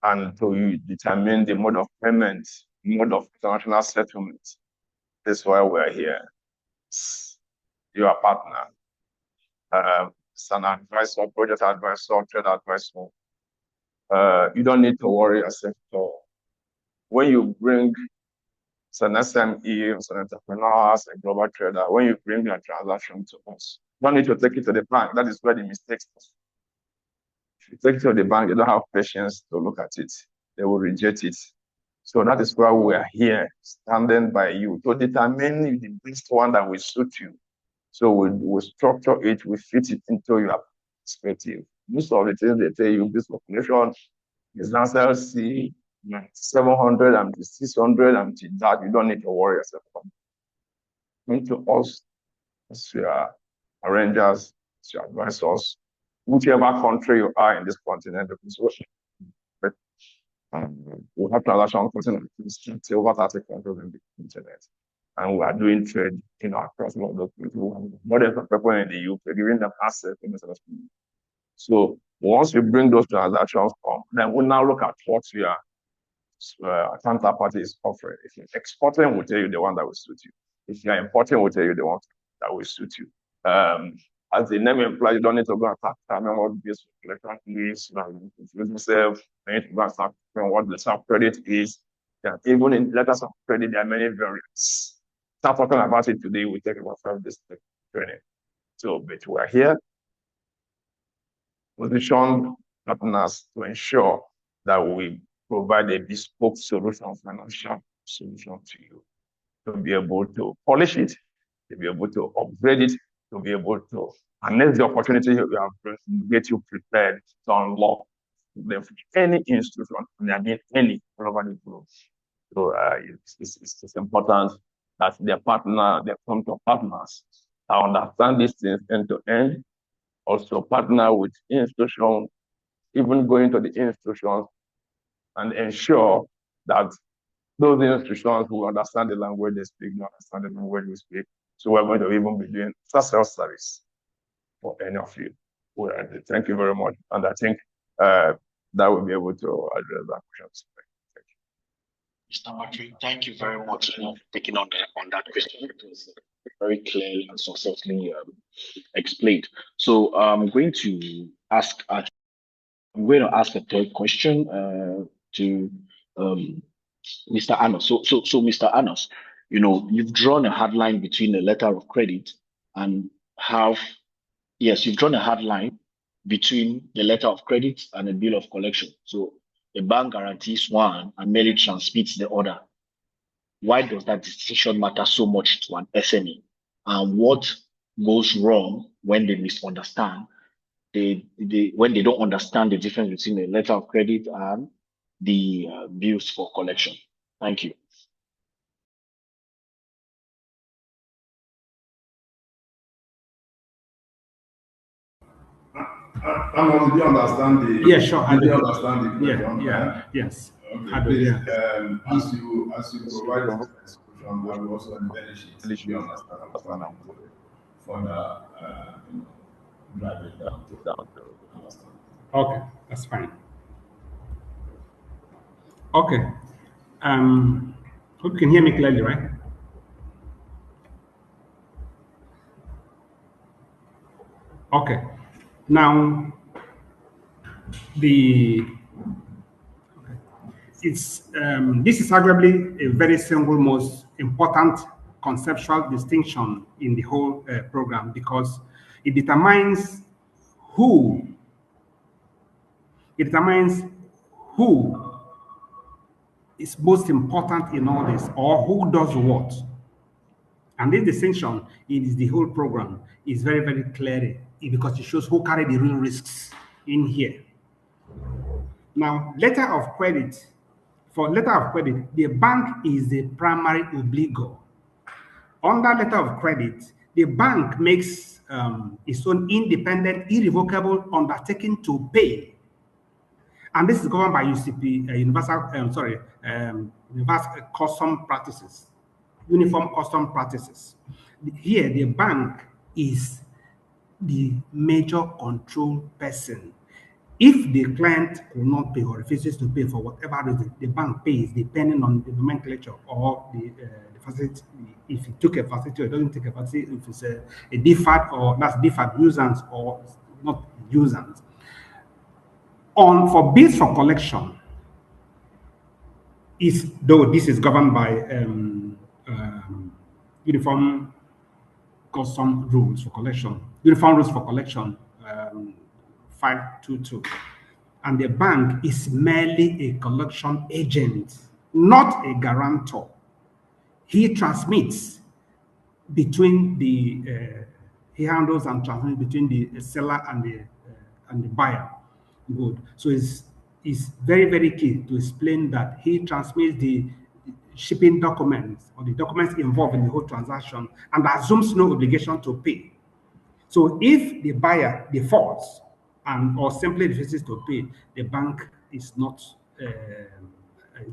and to determine the mode of payment, mode of international settlement. That's why we're here. You're a partner. It's an advisor, project advisor, trade advisor. You don't need to worry yourself at all. When you bring an SME, as an entrepreneur, as a global trader, when you bring your transaction to us, you don't need to take it to the bank. That is where the mistakes are. If you take it to the bank, they don't have patience to look at it. They will reject it. So that is why we are here, standing by you to determine the best one that will suit you. So we structure it, we fit it into your perspective. Most of the things they tell you, this population is answer C, 700 and 600 and that, you don't need to worry yourself about. Come to us as your arrangers, as your advisors, whichever country you are in this continent, but we have transaction costing over 30 countries in the internet. And we are doing trade across all those people. More than people in the UK, giving them access to business. So once we bring those transactions up, then we now look at what your counterparty is offering. If you're exporting, we'll tell you the one that will suit you. If you're importing, we'll tell you the one that will suit you. As the name implies, you don't need to go and start telling what this collection is, confuse yourself. You need to go and start telling what the sub-credit is. Yeah, even in letters of credit, there are many variants. Start talking about it today, we take about 5 days training. So, but we're here, position partners to ensure that we provide a bespoke solution, financial solution to you, to be able to polish it, to be able to upgrade it, to be able to harness the opportunity you have to get you prepared to unlock any institution, and I mean any all over the globe. So it's important that their partner, they come to partners that understand these things end to end, also partner with institutions, even going to the institutions and ensure that those institutions who understand the language they speak, don't understand the language we speak. So we're going to even be doing self-service for any of you. Well, thank you very much. And I think that will be able to address that question. Mr. Patrick, thank you very much for taking on that question. It was very clearly and successfully explained. So I'm going to ask a third question to Mr. Anos. So Mr. Anos, you've drawn a hard line between a letter of credit and you've drawn a hard line between the letter of credit and a bill of collection. So the bank guarantees one and merely transmits the other. Why does that distinction matter so much to an SME? And what goes wrong when they misunderstand? When they don't understand the difference between the letter of credit and the bills for collection? Thank you. Did you understand the? Yeah, sure. Did you understand the question? Yes. Okay, please, as you provide this description, I will also embellish it. You understand for the driving down to understand. Okay, that's fine. Okay. Hope you can hear me clearly, right? Okay. Now, this is arguably a very single most important conceptual distinction in the whole program, because it determines who It determines who is most important in all this, or who does what. And this distinction in the whole program is very, very clear because it shows who carry the real risks in here. Now, letter of credit. For letter of credit, the bank is the primary obligor. Under letter of credit, the bank makes its own independent, irrevocable undertaking to pay. And this is governed by UCP, Universal Custom Practices, Uniform Custom Practices. Here, the bank is the major control person. If the client will not pay or refuses to pay for whatever reason, the bank pays depending on the nomenclature or the facility. If he took a facility or doesn't take a facility, if it's a deferred or that's deferred usance or not usance. For bills for collection, though this is governed by uniform custom rules for collection, uniform rules for collection 522. And the bank is merely a collection agent, not a guarantor. He transmits between he handles and transmits between the seller and the buyer. Good. So it's very, very key to explain that he transmits the shipping documents or the documents involved in the whole transaction and assumes no obligation to pay. So if the buyer defaults or simply refuses to pay, the bank is not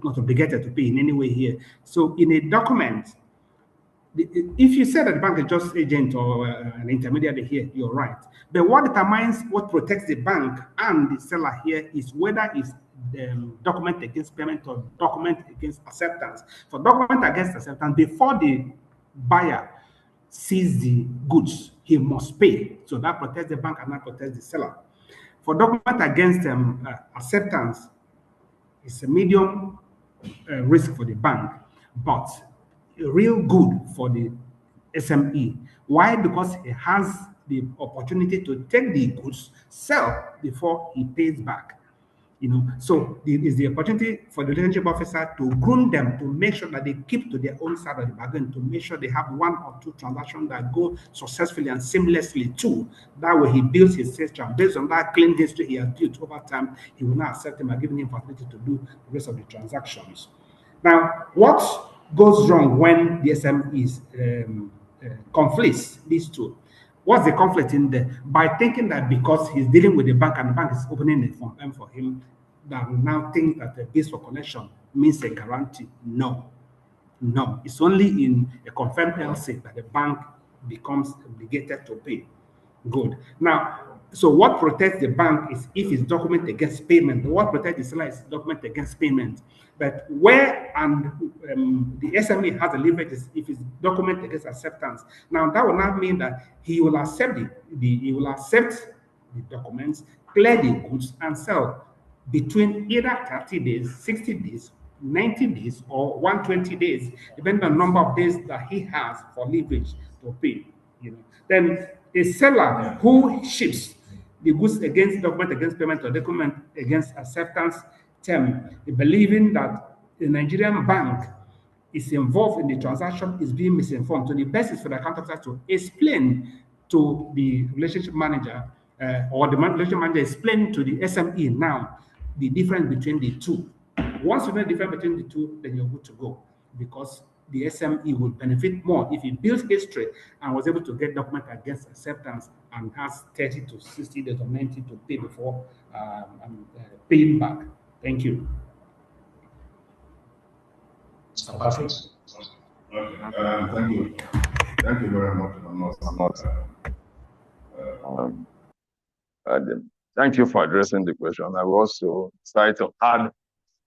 obligated to pay in any way here. So in a document, if you say that the bank is just agent or an intermediary here, you're right. But what determines what protects the bank and the seller here is whether it's document against payment or document against acceptance. For document against acceptance, before the buyer sees the goods, he must pay. So that protects the bank and that protects the seller. For document against acceptance, it's a medium risk for the bank, but real good for the SME. Why? Because he has the opportunity to take the goods, sell before he pays back. So it's the opportunity for the relationship officer to groom them, to make sure that they keep to their own side of the bargain, to make sure they have one or two transactions that go successfully and seamlessly too. That way he builds his system. Based on that clean history he has built over time, he will now accept him and give him facility to do the rest of the transactions. Now, what goes wrong when the SMEs conflicts these two? What's the conflict in there? By thinking that because he's dealing with the bank and the bank is opening a form M for him, that we now think that the bills for collection means a guarantee. No. It's only in a confirmed LC that the bank becomes obligated to pay. Good. Now, so what protects the bank is if it's document against payment. What protects the seller is document against payment. But where the SME has a leverage is if it's document against acceptance. Now that will not mean that he will accept the documents, clear the goods, and sell between either 30 days, 60 days, 90 days, or 120 days, depending on the number of days that he has for leverage to pay. Then a seller who ships the goods against document against payment or document against acceptance term, believing that the Nigerian bank is involved in the transaction, is being misinformed. So the best is for the account officer to explain to the relationship manager or the relationship manager explain to the SME now the difference between the two. Once you know the difference between the two, then you're good to go, because the SME will benefit more if he builds history and was able to get document against acceptance and has 30 to 60 days or 90 to pay before paying back. Thank you. Mr. Patrick? Okay. Thank you. Thank you very much. Thank you for addressing the question. I will also try to add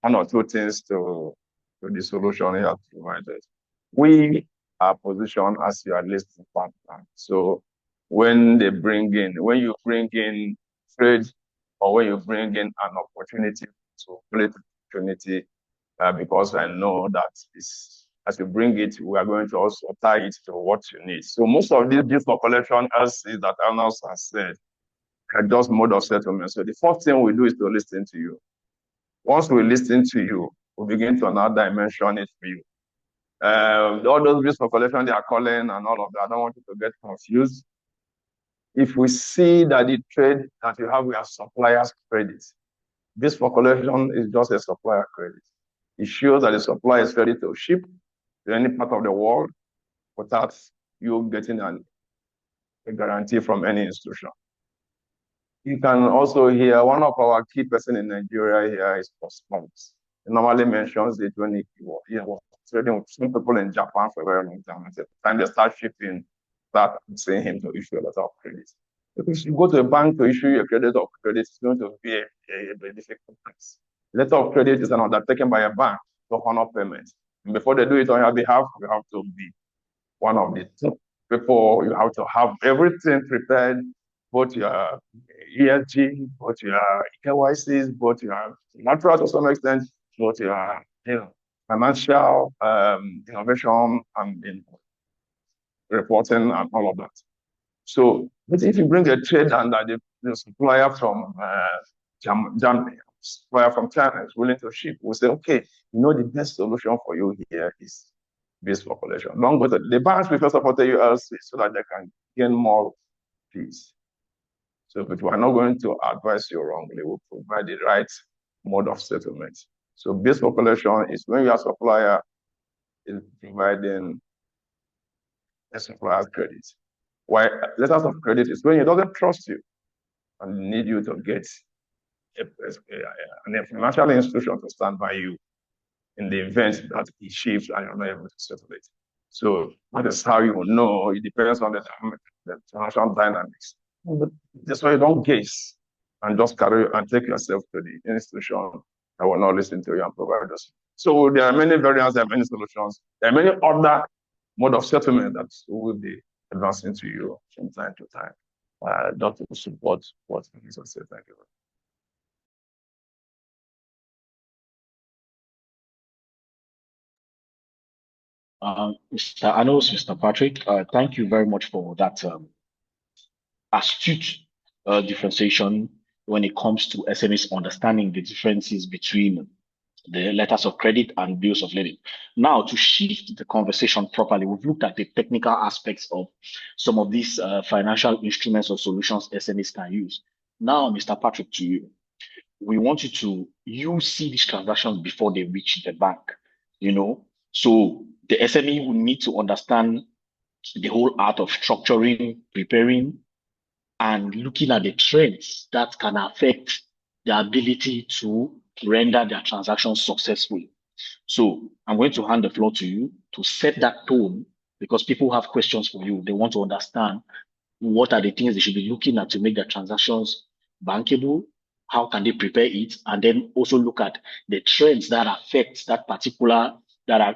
one or two things to the solution you have provided. We are positioned as your listing partner. So when you bring in trade, or when you bring in an opportunity to play the opportunity, because I know that as you bring it, we are going to also tie it to what you need. So most of these bills for collection LCs that Arnold has said, just mode of settlement. So the first thing we do is to listen to you. Once we listen to you, we begin to now dimension it for you. All those risks for collection they are calling and all of that, I don't want you to get confused. If we see that the trade that you have with our suppliers credit, this for collection is just a supplier credit. It shows that the supplier is ready to ship to any part of the world without you getting a guarantee from any institution. You can also hear one of our key person in Nigeria here is Postponds. He normally mentions it when he was trading with some people in Japan for a very long time. At the time they start shipping, start saying him to issue a letter of credit. Because you go to a bank to issue a credit of credit, it's going to be a very difficult task. Letter of credit is an undertaken by a bank to honor payment. And before they do it on your behalf, you have to be one of the top people. You have to have everything prepared, both your ESG, both your KYCs, both your natural to some extent, both your financial innovation and reporting and all of that. So, but if you bring a trade and the supplier from Germany, supplier from China is willing to ship, we say, okay, the best solution for you here is this population. Long but the banks prefer supporting you else so that they can gain more fees. So, but we are not going to advise you wrongly. We'll provide the right mode of settlement. So, base population is when your supplier is providing a supplier's credit. While letters of credit is when he doesn't trust you and need you to get a financial institution to stand by you in the event that he shifts and you're not able to settle it. So that is how you will know. It depends on the financial dynamics. But that's why you don't guess and just carry and take yourself to the institution that will not listen to you and provide us. So there are many variants, there are many solutions, there are many other mode of settlement that will be advancing to you from time to time. Just to support what Jesus said. Thank you. Mr. Patrick, thank you very much for that astute differentiation when it comes to SMEs understanding the differences between the letters of credit and bills of lading. Now, to shift the conversation properly, we've looked at the technical aspects of some of these financial instruments or solutions SMEs can use. Now, Mr. Patrick, to you, we want you see these transactions before they reach the bank, So the SME will need to understand the whole art of structuring, preparing, and looking at the trends that can affect their ability to render their transactions successfully. So I'm going to hand the floor to you to set that tone because people have questions for you. They want to understand what are the things they should be looking at to make their transactions bankable, how can they prepare it, and then also look at the trends that are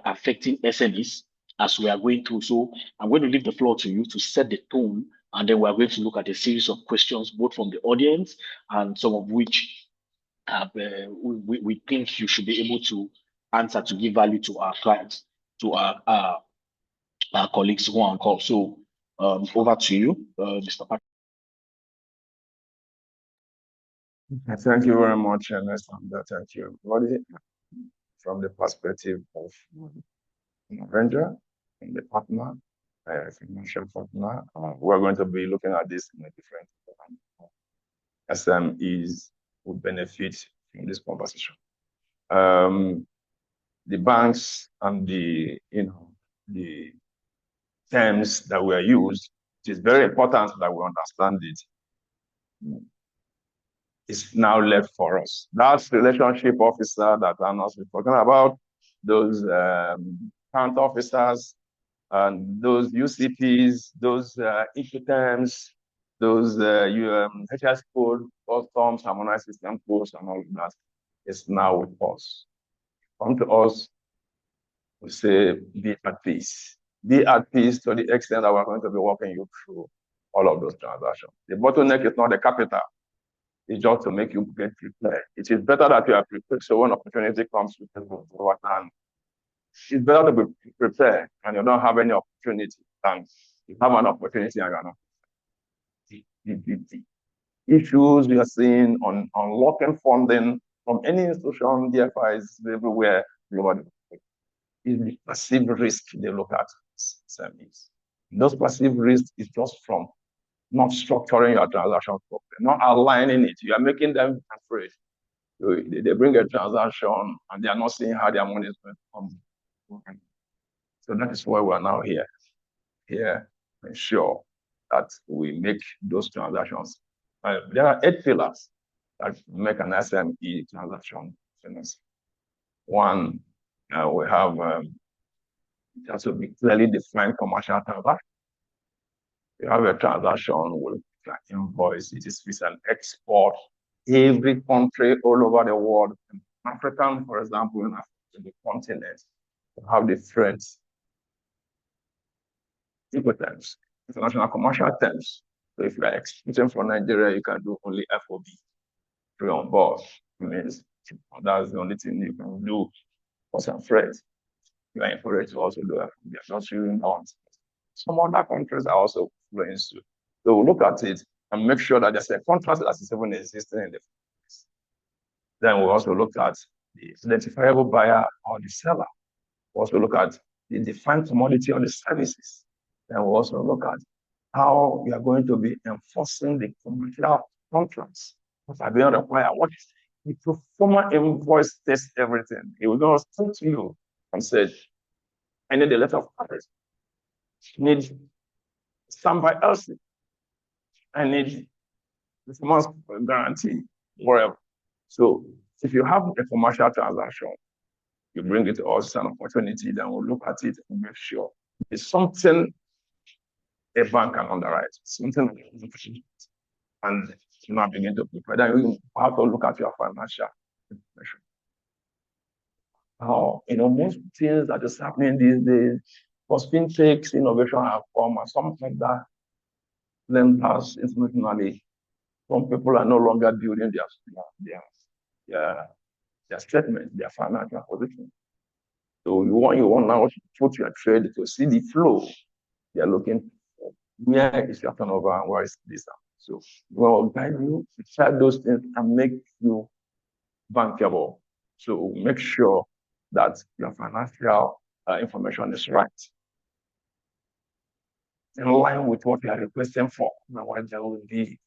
affecting SMEs as we are going through. So I'm going to leave the floor to you to set the tone, and then we're going to look at a series of questions, both from the audience and some of which we think you should be able to answer to give value to our clients, to our colleagues who are on call. So over to you, Mr. Patrick. Thank you very much, Ernest, and thank you, everybody. From the perspective of Avenger and the partner, financial partner, we're going to be looking at this in a different SMEs would benefit from this conversation. The banks and the terms that were used, it is very important that we understand it. It's now left for us. That relationship officer that Anos was talking about, those account officers, and those UCPs, those Incoterms, those HS code, customs, harmonized system codes, and all of that is now with us. Come to us, we say, be at peace. Be at peace to the extent that we're going to be walking you through all of those transactions. The bottleneck is not the capital. It's just to make you get prepared. It is better that you are prepared. So when opportunity comes, you can go forward. And it's better to be prepared and you don't have any opportunity than you have an opportunity and you're not. issues we are seeing on unlocking funding from any institution, DFIs everywhere, globally, is the perceived risk they look at SMEs. Those perceived risks is just from not structuring your transaction properly, not aligning it. You are making them afraid. So they bring a transaction and they are not seeing how their money is going to come. So that is why we are now here to ensure that we make those transactions. There are 8 pillars that make an SME transaction famous. One, we have it has to be clearly defined commercial transaction. You have a transaction with an invoice, it is with an export. Every country all over the world, African, for example, in the continent, have different terms, international commercial terms. So if you are exporting from Nigeria, you can do only FOB, free on board. Means that's the only thing you can do for some freight. You are encouraged to also do FOB. Not using on. Some other countries are also influenced too. So we'll look at it and make sure that there's a contract that is even existing in the place. Then we'll also look at the identifiable buyer or the seller. We'll also look at the defined commodity or the services. Then we'll also look at how we are going to be enforcing the commercial contracts. What are being required? What is the pro forma invoice test everything? It will just talk to you and say, I need a letter of credit. I need standby else. I need this month's guarantee, whatever. So if you have a commercial transaction, you bring it to us an opportunity, then we'll look at it and make sure it's something a bank can underwrite, something and you now begin to prepare. Then you have to look at your financial information. Most things that is happening these days, because fintechs, innovation have come and something like that, lenders internationally, some people are no longer building their statement, their financial position. So you want now to put your trade to see the flow. They are looking for where is your turnover and where is this. So we'll guide you to check those things and make you bankable. So make sure that your financial information is right, in line with what you are requesting for. Otherwise, there will be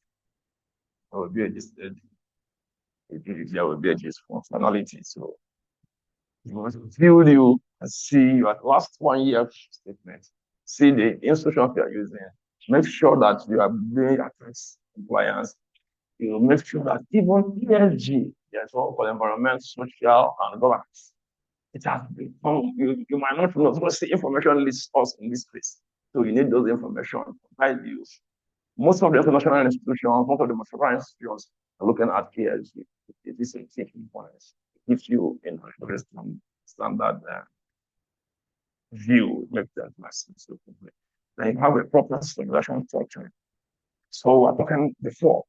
a dysfunctionality. So you must view you and see your last 1 year statement, see the institutions you are using, make sure that you are doing your tax compliance. You make sure that even ESG, there's what called environment, social, and governance. It has become, you might not know, because the information lists us in this place. So you need those information to provide you. Most of the international institutions, most of the mature institutions are looking at ESG. It is a key component. It gives you a standard view, make that massive. So then you have a proper simulation structure. So we're talking before,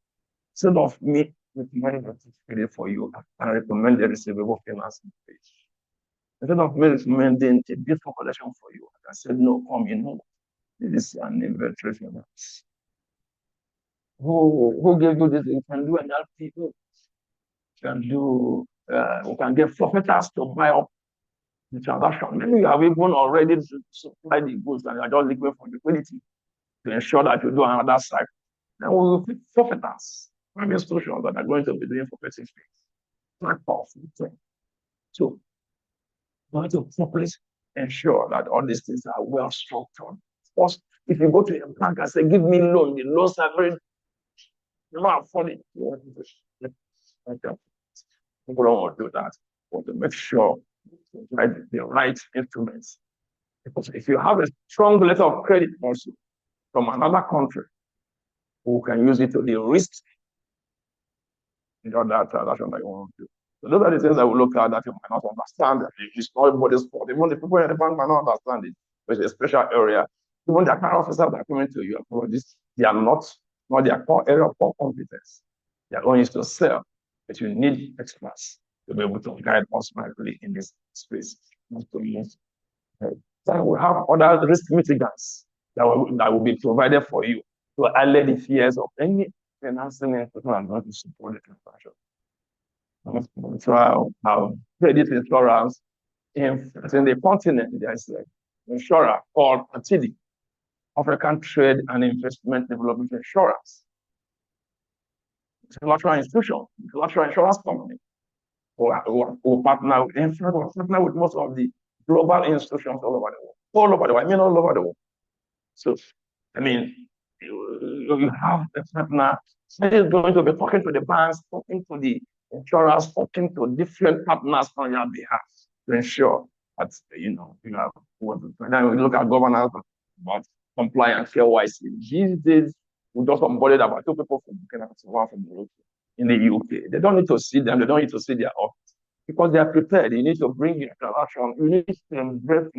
instead of me recommending that it's ready for you, I recommend the receivable financing page. Instead of me recommending a beautiful collection for you, I said, no, come, this is an inventory finance. Who gave you this? You can do another people. You can do, we can get forfeiters to buy up the transaction. Maybe you have even already supplied the goods and you are just looking for liquidity to ensure that you do another cycle. Then we will pick forfeiters, prime institutions that are going to be doing forfeiting things. So we have to properly ensure that all these things are well structured. First, if you go to a bank and say, give me loan, the loans are very, you not afford it. People don't want to do that. We want to make sure you write the right instruments. Because if you have a strong letter of credit also from another country, who can use it to de-risk that transaction that you want to do. So those are the things that we look at that you might not understand. It's not everybody's fault. Even the people in the bank might not understand it. But it's a special area. Even the account officers that are coming to you, they are not their core area of core competence. They are going to sell, but you need experts to be able to guide us smartly in this space. Then we have other risk mitigants that will be provided for you to allay the fears of any financing institutions are going to support the transaction. So our credit insurance in the continent, there's an insurer called ATD, African Trade and Investment Development Insurance. It's a lateral institution, it's a lateral insurance company. Who partner with most of the global institutions all over the world. All over the world, I mean all over the world. So, I mean, you have a partner that is going to be talking to the banks, talking to the insurers, talking to different partners on your behalf to ensure that, you have what. Then we look at governance about compliance, KYC. These days, we just onboarded about 2 people from Burkina Faso, 1 from Morocco in the UK. They don't need to see them, they don't need to see their office because they are prepared. You need to bring your interaction, you need to embrace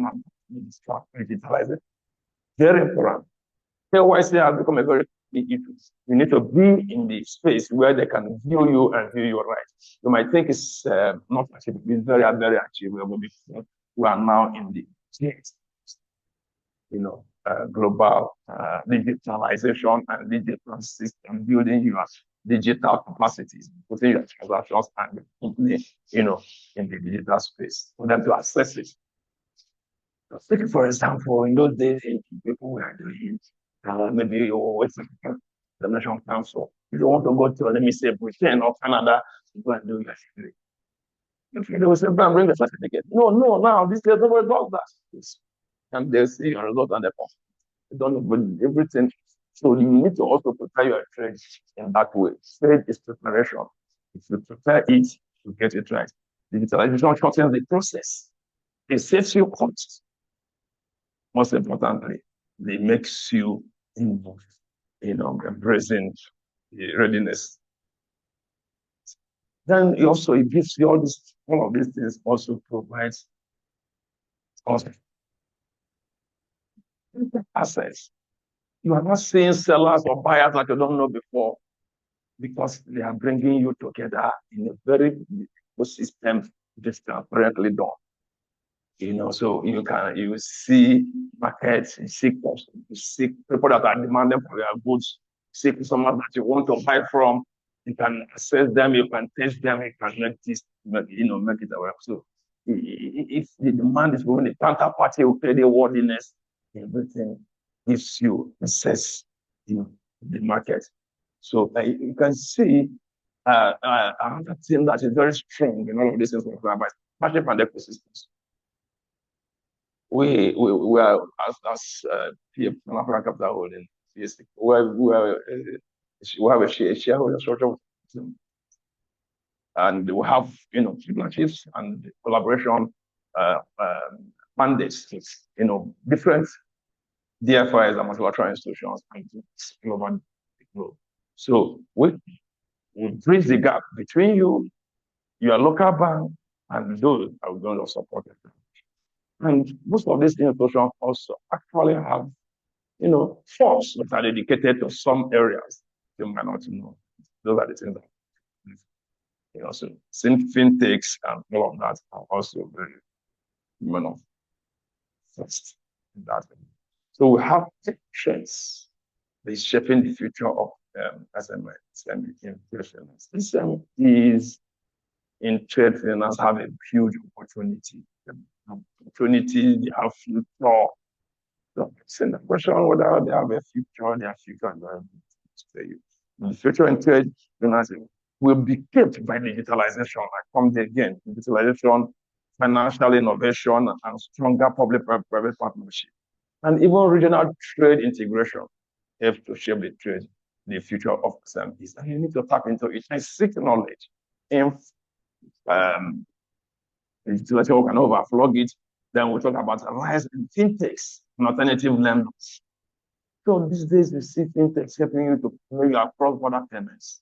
digitalize it. Very important. KYC has become a very key issue. You need to be in the space where they can view you and view your rights. You might think it's not achievable. It's very, very achievable because we are now in the global digitalization and digital system, building your digital capacities, putting your transactions and company, in the digital space for them to access it. Take for example, in those days, people were doing maybe you always the National Council. You don't want to go to, let me say, Britain or Canada to go and do your security. They will say, bring the certificate. No, now this year nobody does that. And they see your result and they don't know everything. So you need to also prepare your trade in that way. Trade is preparation. If you prepare it, you get it right. Digitalization shortens the process. It saves you costs. Most importantly, it makes you embracing the readiness. Then it gives you all of these things also provides us assets. You are not seeing sellers or buyers that you don't know before because they are bringing you together in a very system that's transparently done. So you see markets, you see people that are demanding for your goods, see customers that you want to buy from, you can assess them, you can test them, you can make it aware. So if the demand is going, the counterparty will pay the worthiness, everything gives you access in the market. So you can see another thing that is very strong in all of these things about partnership and ecosystems. We are as PAC Capital Holding, we have a shareholder structure, and we have partnerships and collaboration mandates, different DFIs and multilateral institutions all over the globe. So we bridge the gap between your local bank, and those are going to support it. And most of these institutions also actually have, funds that are dedicated to some areas you might not know. Those are the things that, so fintechs and all of that are also very, first in that. So we have trends that is shaping the future of SMEs. SMEs in trade finance have a huge opportunity. They have future. So it's in the question whether they have a future, their future environment. The future in trade finance will be kept by digitalization. I come there again. Digitalization, financial innovation, and stronger public-private partnership. And even regional trade integration help to shape the future of SMEs. And you need to tap into it and seek knowledge. And digitalization can overflog it. Then we talk about a rise in fintechs and alternative lenders. So these days we see fintechs helping you to make your cross-border payments.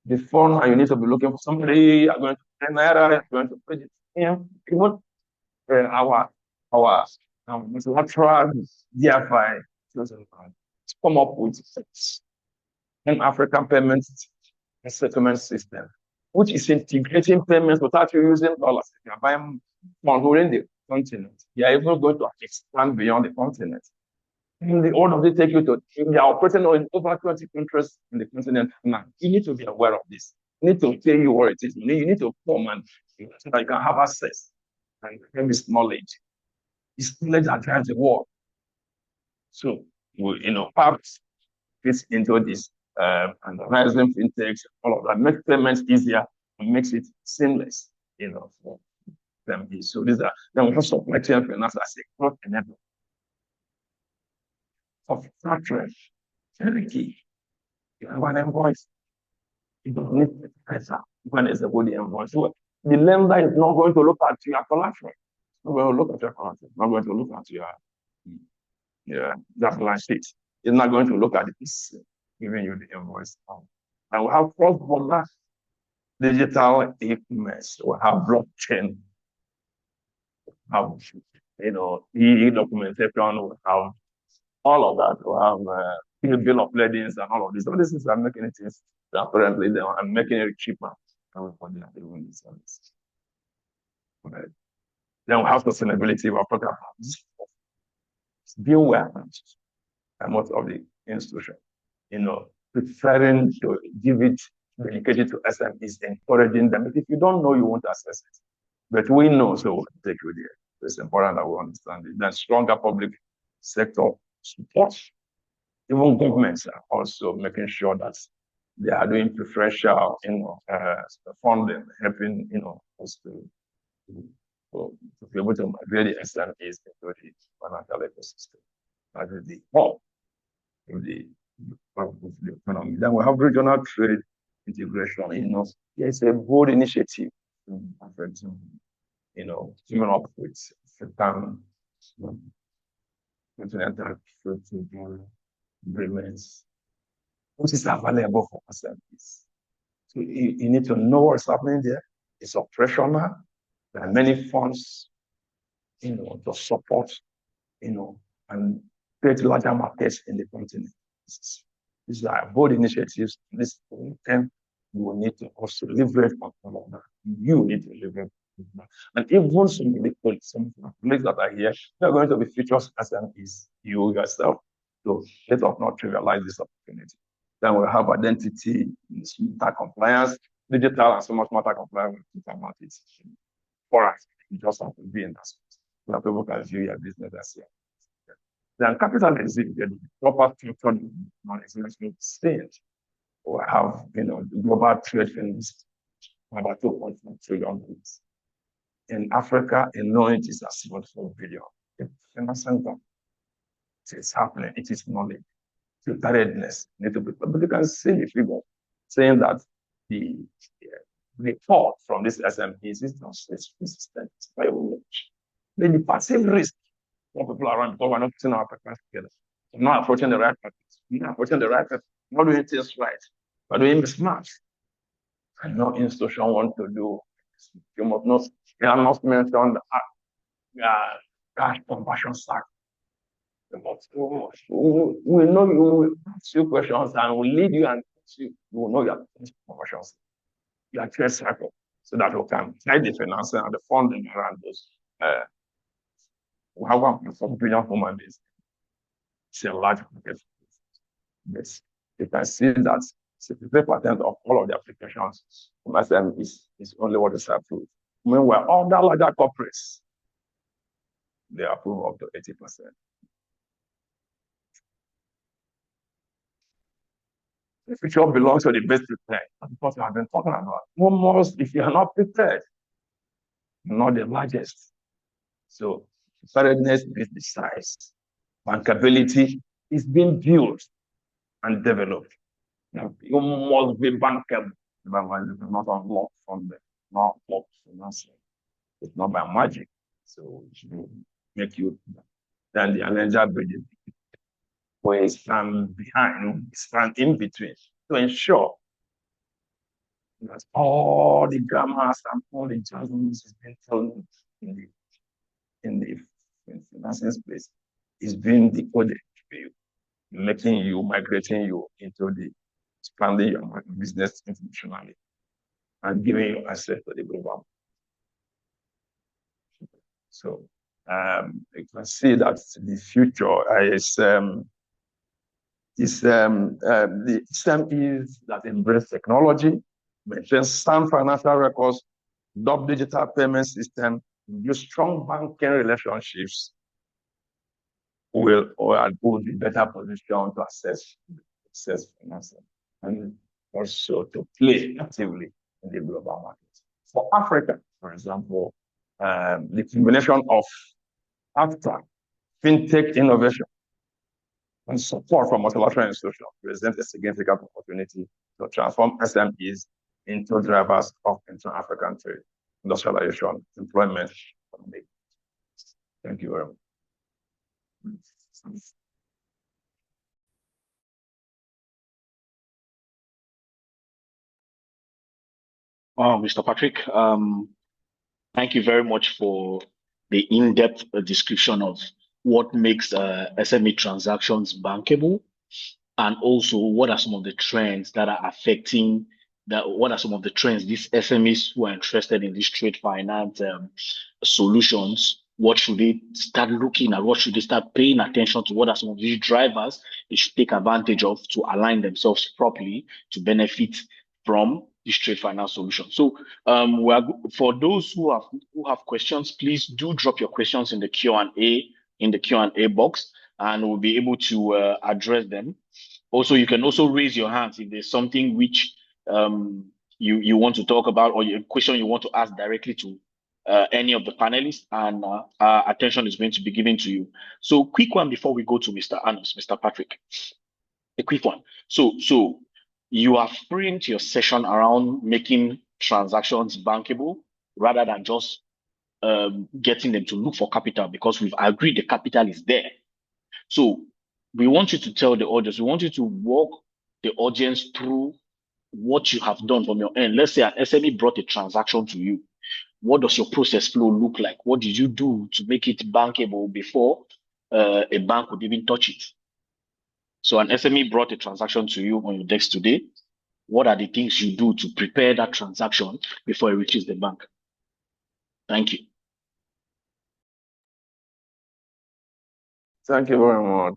Before now, you need to be looking for somebody, you're going to pay Naira, you're going to pay it. Even our multilateral DFI come up with an African payment and settlement system, which is integrating payments without you using dollars. If you're buying funds within the continent, you're even going to expand beyond the continent. And all of they take you to, they are operating in over 20 countries in the continent now. You need to be aware of this. You need to tell you what it is. You need to come and so that you can have access and have this knowledge. It's knowledge that drives the world. So, perhaps fits into this and rising fintechs, all of that makes payments easier and makes it seamless, for them. So these are then we have supply chain finance as a growth enabler of factoring. Very key. You have an invoice. You don't need to press up when it's a good invoice. So the lender is not going to look at your collateral. It's not going to look at your collateral. It's not going to look at your balance sheet. It's not going to look at this giving you the invoice. And we have cross-border digital e-commerce. We have blockchain. We have, e-documentation. We have all of that. We have bill of ladings and all of this. All these things are making it apparently they are making it cheaper for the service. Right. Then we have sustainability. We're talking about this. Being aware most of the institution, preferring to give it dedicated to SMEs, encouraging them. If you don't know, you won't access it. But we know, so we'll take you there. It's important that we understand it. Then stronger public sector support. Even governments are also making sure that they are doing preferential, funding, helping, us to be able to migrate the SMEs into the financial ecosystem. That is the whole of the economy. Then we have regional trade integration. There's a bold initiative, teaming up with African continental trade agreements, which is available for SMEs. So you need to know what's happening there. It's operational. There are many funds, to support, and create larger markets in the continent. These are bold initiatives. This time you will need to also leverage on all of that. You need to leverage on that. And even some of the colleagues that are here, they're going to be features SMEs, you yourself. So let us not trivialize this opportunity. Then we'll have identity, smarter compliance, digital and so much smarter compliance with it. For us, you just have to be in that space. So that people can view your business as well. Then capital is the proper structured non-international state. We have, global trade finance, about 2.1 trillion. In Africa, alone, it is at 7.4 billion. Finance center. It is happening. It is knowledge. Preparedness. But you can see the figure saying that the report from this SMEs is not consistent. It's very much. Then the passive risk for people around because we're not putting our papers together. We're not approaching the right person. We're not approaching the right person. We're not doing things right. We're doing mismatch. And no institution want to do. You must not. You are not mentioned cash conversion sack. We know you will ask you questions and we'll lead you and you will know your conversions. Your trade cycle. So that we can guide the financing and the funding around those. We have 1.4 billion human beings. It's a large market. Yes. You can see that 63% of all of the applications from SM is only what is approved. Meanwhile, all the larger corporates, they approve up to 80%. The future belongs to the best prepared. That's what I've been talking about. Almost, if you are not prepared, you're not the largest. So preparedness is the size. Bankability is being built and developed. Now, you must be bankable. Not unlocked from the not locked financing. It's not by magic. So it should make you then the Allenger bridge where you stand behind, stand in between to ensure that all the grammars and all the judgments is being told in the financing space is being decoded for you, migrating you into the expanding your business internationally and giving you access to the global. So you can see that the future is the SMEs that embrace technology, maintain sound financial records, adopt digital payment system, use strong banking relationships, will be better positioned to access financing and also to play actively in the global market. For Africa, for example, the combination of AFTA, fintech innovation, and support from multilateral institutions presents a significant opportunity to transform SMEs into drivers of inter-African trade, industrialization, employment. Thank you very much. Mr. Patrick, thank you very much for the in-depth description of what makes SME transactions bankable, and also what are some of the trends that are affecting that. What are some of the trends these SMEs who are interested in these trade finance solutions? What should they start looking at? What should they start paying attention to? What are some of these drivers they should take advantage of to align themselves properly to benefit from this trade finance solution? So, for those who have questions, please do drop your questions in the Q&A box, and we'll be able to address them. Also, you can also raise your hands if there's something which you want to talk about, or a question you want to ask directly to any of the panelists, and our attention is going to be given to you. So, quick one before we go to Mr. Anos, Mr. Patrick. A quick one. So you have framed your session around making transactions bankable rather than just getting them to look for capital, because we've agreed the capital is there. So we want you to tell the audience, we want you to walk the audience through what you have done from your end. Let's say an SME brought a transaction to you. What does your process flow look like? What did you do to make it bankable before a bank would even touch it? So an SME brought a transaction to you on your desk today. What are the things you do to prepare that transaction before it reaches the bank? Thank you. Thank you very much.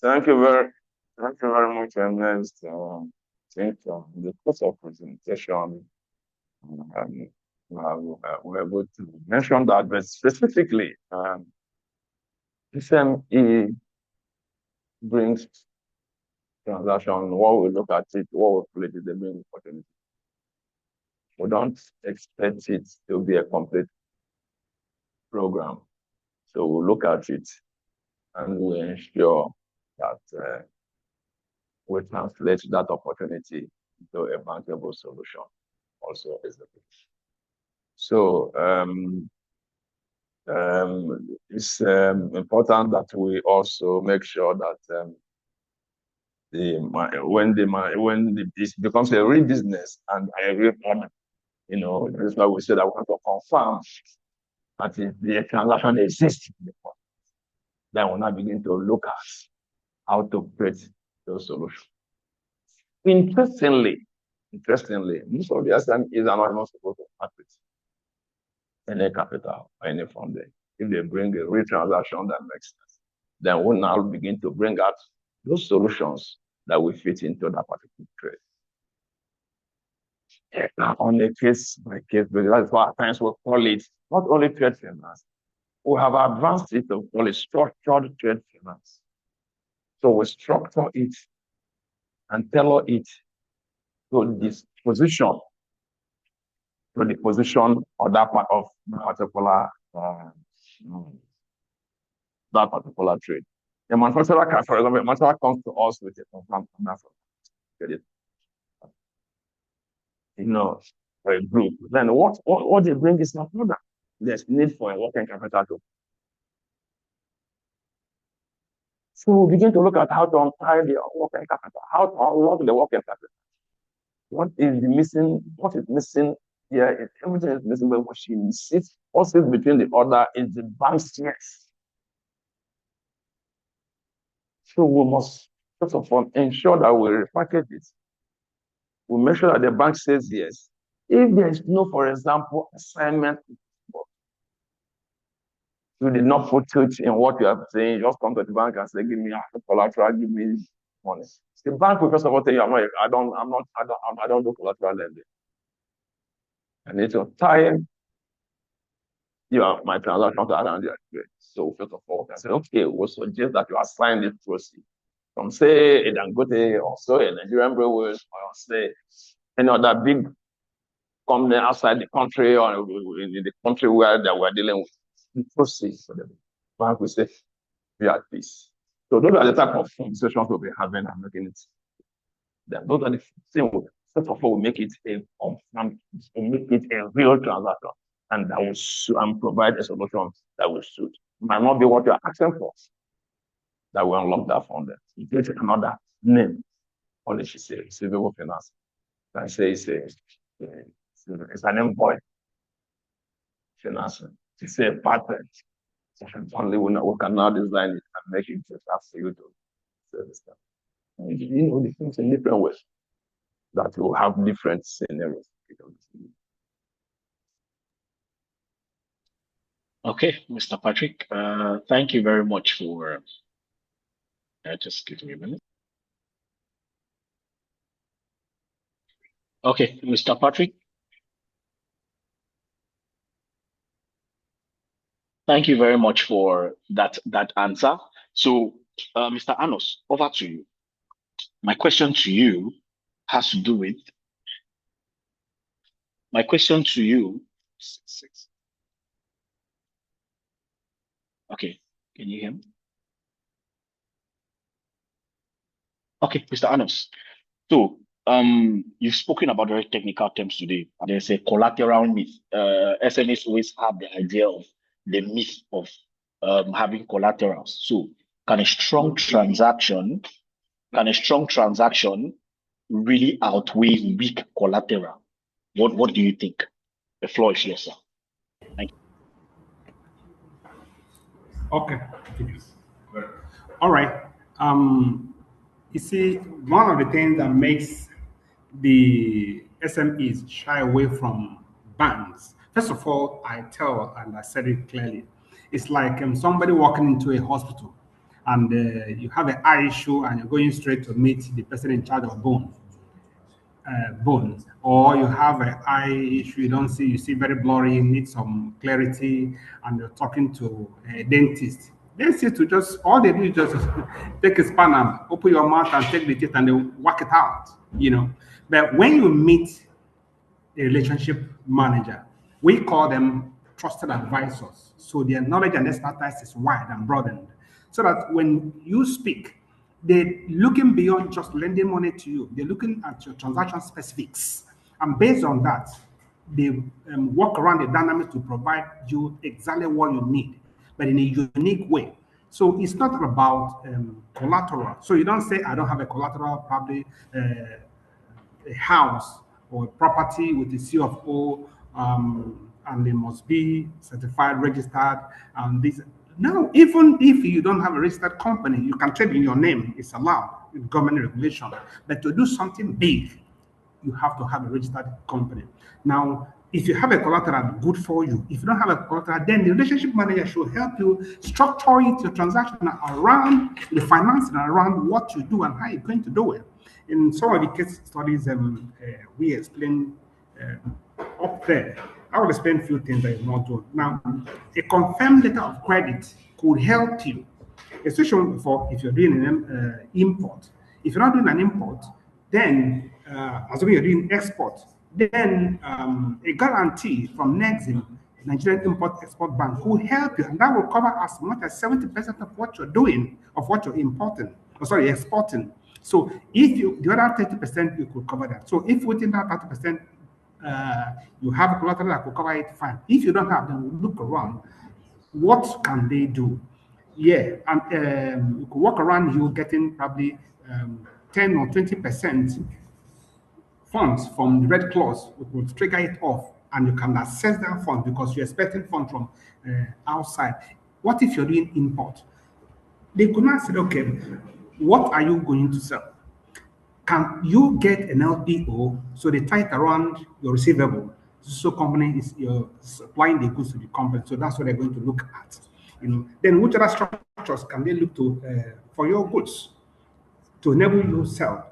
Thank you very much, Ernest. I think the course of presentation, we're able to mention that, but specifically, SME brings transaction. What we look at it, what we play, they bring opportunity. We don't expect it to be a complete program. So we look at it and we ensure that we translate that opportunity into a bankable solution also is the case. So it's important that we also make sure that when this becomes a real business and a real product, that's why we say that we want to confirm that the transaction exists before. Then we'll now begin to look at how to create those solutions. Interestingly, most of the SMEs are not supposed to act with any capital or any funding. If they bring a real transaction that makes sense, then we'll now begin to bring out those solutions that will fit into that particular trade. On a case by case basis, that's why at times we call it not only trade finance. We have advanced it to call it structured trade finance. So we structure it and tailor it to this position, of that part of that particular trade. The manufacturer can, for example, the manufacturer comes to us with a confirmed credit, for a group. Then what they bring is not product. There's need for a working capital too. So we begin to look at how to untie the working capital, how to unlock the working capital. What is missing here? Everything is missing, but what sits between the other is the bank stress. So we must, first of all, ensure that we repackage it. We make sure that the bank says yes. If there is no, for example, assignment, You did not put it in what you are saying. Just come to the bank and say, give me a collateral, give me money. The bank will first of all tell you, I don't do collateral lending. I need to tie my transaction to around your trade. So first of all, I said, okay, we'll suggest that you assign this proceed from say a Dangote or so a Nigerian Breweries or say any other big company outside the country or in the country where they were dealing with. The proceed for the bank will say, we are at peace. So those are the type of conversations we'll be having and making it. Those are the things. First of all, we make it a real transaction, and that will and provide a solution that will suit. It might not be what you're asking for. That will unlock that fund. You get another name. Only she says receivable finance. I say it's an employee financing. She say pattern. Only we can now design it and make it just for you to service them. You know, the things in different ways that will have different scenarios. Okay, Mr. Patrick, thank you very much for, just give me a minute. Okay, Mr. Patrick. Thank you very much for that answer. So, Mr. Anos, over to you. My question to you has to do with Okay, can you hear me? Okay, Mr. Anos. So, you've spoken about very technical terms today. There's a collateral myth. SMEs always have the idea of the myth of having collaterals. So, can a strong transaction really outweigh weak collateral? What do you think? The floor is yours, sir. Thank you. Okay. All right. You see, one of the things that makes the SMEs shy away from banks, first of all, I tell, and I said it clearly, it's like somebody walking into a hospital and you have an eye issue and you're going straight to meet the person in charge of bones, or you have an eye issue, you see very blurry, you need some clarity, and you're talking to a dentist. Dentists to just, all they do is just take a spanner, open your mouth and take the teeth and they work it out, you know. But when you meet a relationship manager, we call them trusted advisors. So their knowledge and expertise is wide and broadened. So that when you speak, they're looking beyond just lending money to you. They're looking at your transaction specifics. And based on that, they work around the dynamics to provide you exactly what you need, but in a unique way. So it's not about collateral. So you don't say, I don't have a collateral, probably a house or a property with a C of O, and they must be certified, registered, and this. No, even if you don't have a registered company, you can trade in your name. It's allowed with government regulation. But to do something big, you have to have a registered company. Now, if you have a collateral, good for you. If you don't have a collateral, then the relationship manager should help you structure your transaction around the financing, around what you do and how you're going to do it. In some of the case studies we explain up there, I will explain a few things that you're not doing. Now, a confirmed letter of credit could help you, especially for if you're doing an import. If you're not doing an import, then assuming you're doing export, then a guarantee from Nexim, Nigerian Import-Export Bank, will help you, and that will cover as much as 70% of what you're doing, of what you're exporting. So if the other 30%, you could cover that. So if within that 30%, you have a collateral that could cover it, fine. If you don't have, then we'll look around. What can they do? Yeah, and you could walk around you getting probably 10 or 20% funds from the Red Cross. We could trigger it off, and you can access that fund because you're expecting funds from outside. What if you're doing import? They could not say, okay, what are you going to sell? Can you get an LPO? So they tie it around your receivable. So company is you're supplying the goods to the company. So that's what they're going to look at. Then which other structures can they look to for your goods to enable you to sell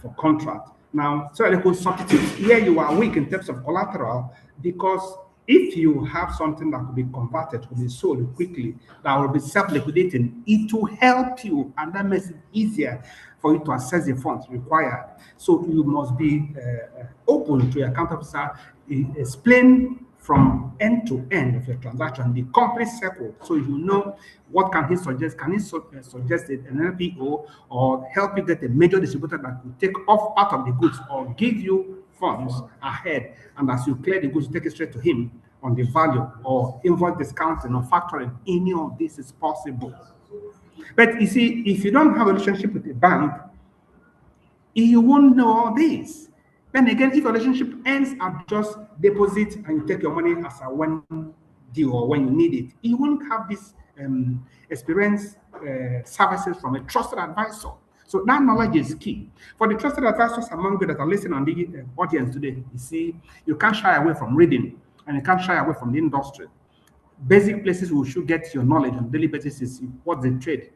for contract? Now, so they could substitute here you are weak in terms of collateral, because if you have something that could be converted, could be sold quickly, that will be self-liquidating, it will help you, and that makes it easier for you to access the funds required. So you must be open to your account officer, explain from end to end of your transaction, the complete circle, so you know what can he suggest. Can he suggest an LPO or help you get a major distributor that will take off part of the goods or give you funds ahead, and as you clear the goods, take it straight to him on the value, or invoice discounting or factoring. Any of this is possible. But you see, if you don't have a relationship with a bank, you won't know all this. Then again, if your relationship ends at just deposit and you take your money as a when due or when you need it, you won't have this experience services from a trusted advisor. So that knowledge is key. For the trusted advisors among you that are listening on the audience today, you see, you can't shy away from reading, and you can't shy away from the industry. Basic places we should get your knowledge on a daily basis is what's the trade,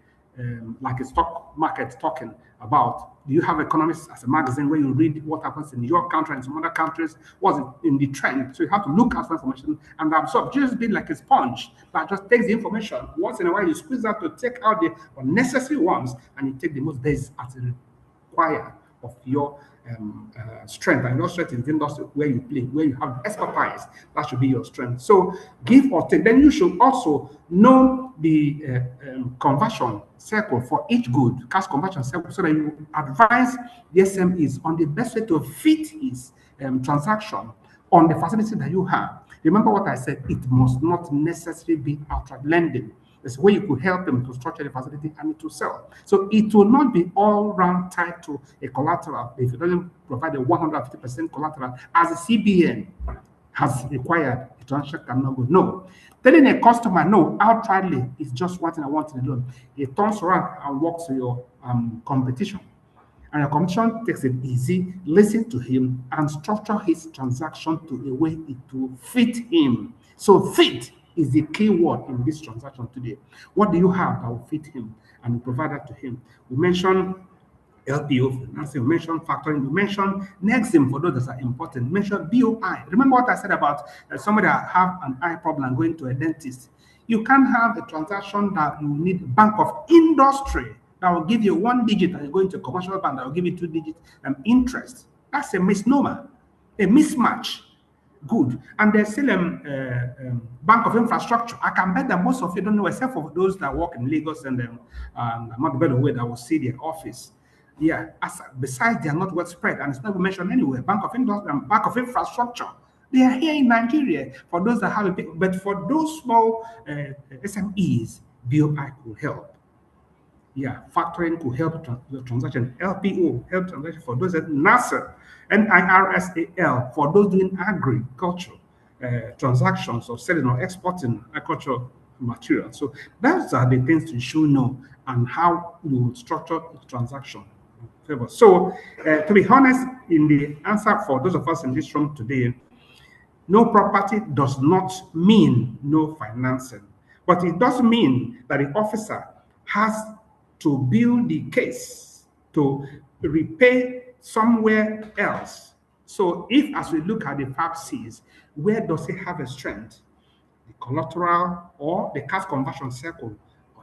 like a stock market talking about. Do you have Economists as a magazine where you read what happens in your country and some other countries? What's in the trend? So you have to look out for information and absorb. Just be like a sponge that just takes the information. Once in a while, you squeeze out to take out the unnecessary ones, and you take the most basic as required of your strength. And your strength is the industry where you play, where you have expertise. That should be your strength. So give or take. Then you should also know the conversion circle for each good, cash conversion circle, so that you advise the SMEs on the best way to fit his transaction on the facility that you have. Remember what I said, it must not necessarily be outright lending. There's a way you could help them to structure the facility and to sell. So it will not be all round tied to a collateral if it doesn't provide a 150% collateral as the CBN has required. The transaction cannot go. No. Telling a customer no outrightly is just what I want in a loan. He turns around and walks to your competition. And your competition takes it easy, listen to him, and structure his transaction to a way it will fit him. So fit is the key word in this transaction today. What do you have that will fit him? And you provide that to him. We mentioned LPO financing, we mentioned factoring, we mentioned next thing for those that are important, we mentioned BOI. Remember what I said about somebody that have an eye problem going to a dentist. You can't have a transaction that you need Bank of Industry that will give you 1 digit, and you're going to a commercial bank that will give you 2 digits interest. That's a misnomer, a mismatch. Good. And there's still Bank of Infrastructure. I can bet that most of you don't know, except for those that work in Lagos and not the way that will see their office. Yeah. Besides, they are not well spread, and it's never mentioned anywhere. Bank of Industry and Bank of Infrastructure. They are here in Nigeria for those that have a big, but for those small SMEs, BOI could help. Yeah, factoring could help the transaction. LPO help transaction for those at NASA, and NIRSAL for those doing agriculture transactions of selling or exporting agricultural material. So those are the things you should know and how you structure the transaction. So to be honest, in the answer for those of us in this room today, no property does not mean no financing, but it does mean that the officer has to build the case to repay somewhere else. So if, as we look at the 5 C's, where does he have a strength? The collateral or the cash conversion circle,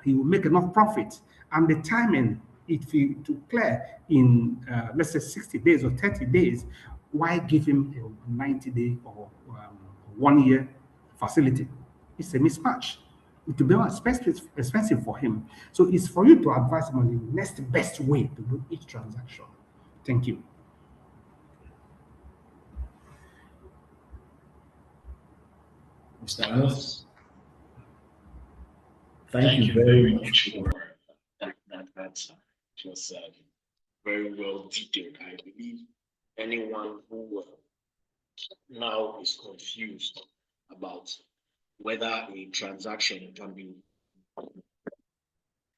he will make enough profit. And the timing, if he to clear in, let's say, 60 days or 30 days, why give him a 90-day or 1 year facility? It's a mismatch. It will be more expensive for him. So it's for you to advise him on the next best way to do each transaction. Thank you. Mr. Amos, thank you very much for that answer. It was very well detailed. I believe anyone who now is confused about whether a transaction can be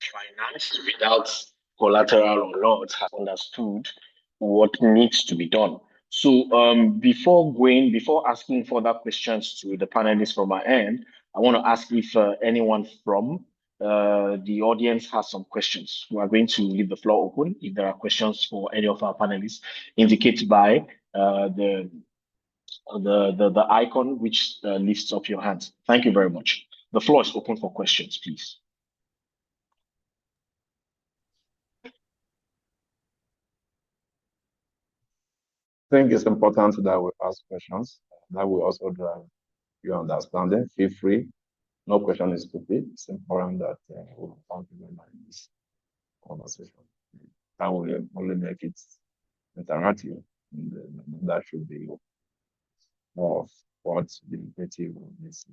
financed without collateral or not has understood what needs to be done. So before asking further questions to the panelists from my end, I want to ask if anyone from the audience has some questions. We are going to leave the floor open. If there are questions for any of our panelists, indicate by the icon which lifts up your hand. Thank you very much. The floor is open for questions, please. I think it's important that we ask questions. That will also drive your understanding. Feel free. No question is stupid. It's important that we come together in this conversation. That will only make it interactive. And that should be more of what the objective of this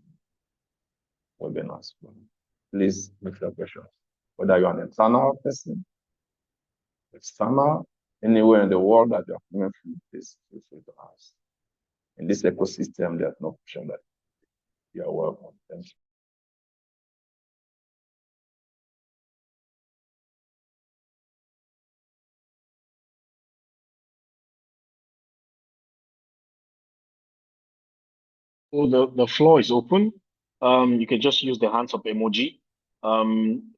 webinars. Please make your questions. Whether you're an internal person, external, anywhere in the world that you're coming from, please feel free to ask. In this ecosystem, there's no question that you are welcome. Thank you. So the floor is open. You can just use the hands up emoji.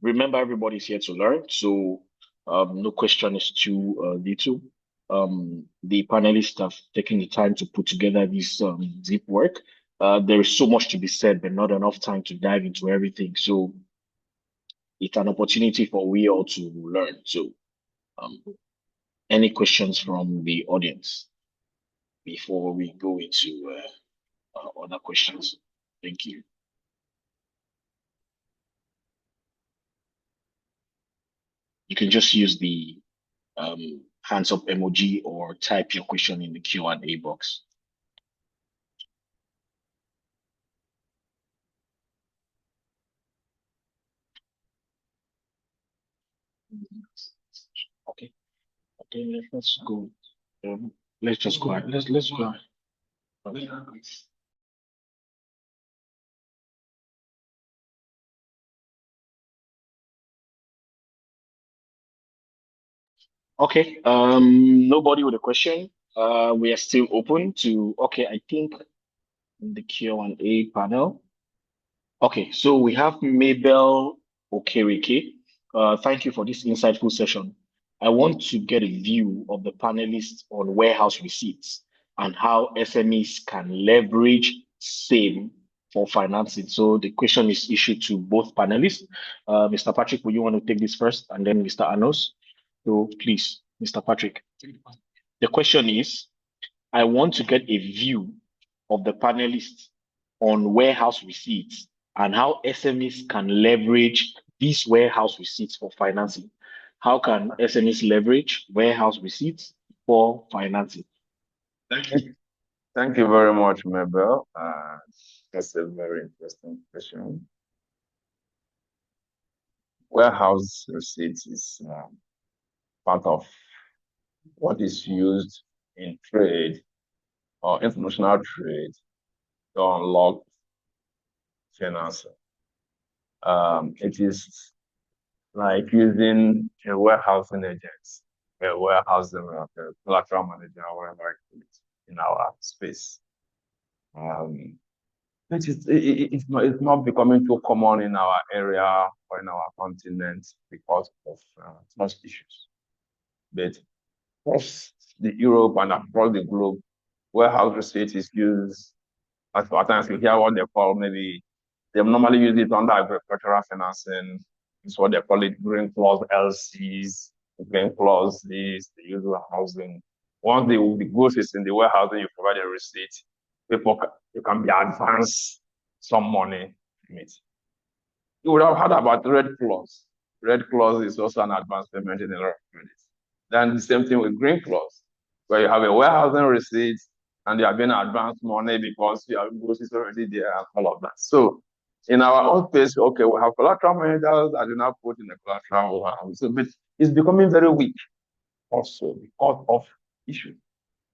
Remember, everybody's here to learn, so no question is too little. The panelists have taken the time to put together this deep work. There is so much to be said, but not enough time to dive into everything. So it's an opportunity for we all to learn. So, any questions from the audience before we go into other questions? Thank you. You can just use the hands up emoji or type your question in the Q&A box. Okay. Okay, let's go. Let's just go. Let's go. Okay. Okay. Nobody with a question. We are still open to. Okay, I think in the Q&A panel. Okay, so we have Mabel Okereke. Thank you for this insightful session. I want to get a view of the panelists on warehouse receipts and how SMEs can leverage same for financing. So the question is issued to both panelists. Mr. Patrick, would you want to take this first, and then Mr. Anos? So please, Mr. Patrick. The question is, I want to get a view of the panelists on warehouse receipts and how SMEs can leverage these warehouse receipts for financing. How can SMEs leverage warehouse receipts for financing? Thank you. Thank you very much, Mabel. That's a very interesting question. Warehouse receipts is part of what is used in trade or international trade to unlock financing. It is like using a warehousing agent, a warehousing collateral manager, whatever it is, in our space. It's not becoming too common in our area or in our continent because of trust issues. But across the Europe and across the globe, warehouse receipt is used. At times you hear what they call, maybe they normally use it under agricultural financing. It's what they call it, green clause LCs, green clause this, the usual housing. Once the goods is in the warehousing, you provide a receipt. You can be advanced some money from it. You would have heard about red clause. Red clause is also an advance payment in a lot of credits. Then the same thing with green clause, where you have a warehousing receipt and you are being advanced money because your goods is already there and all of that. So in our own space, okay, we have collateral managers that do not put in the collateral warehouse. So, but it's becoming very weak also because of issues.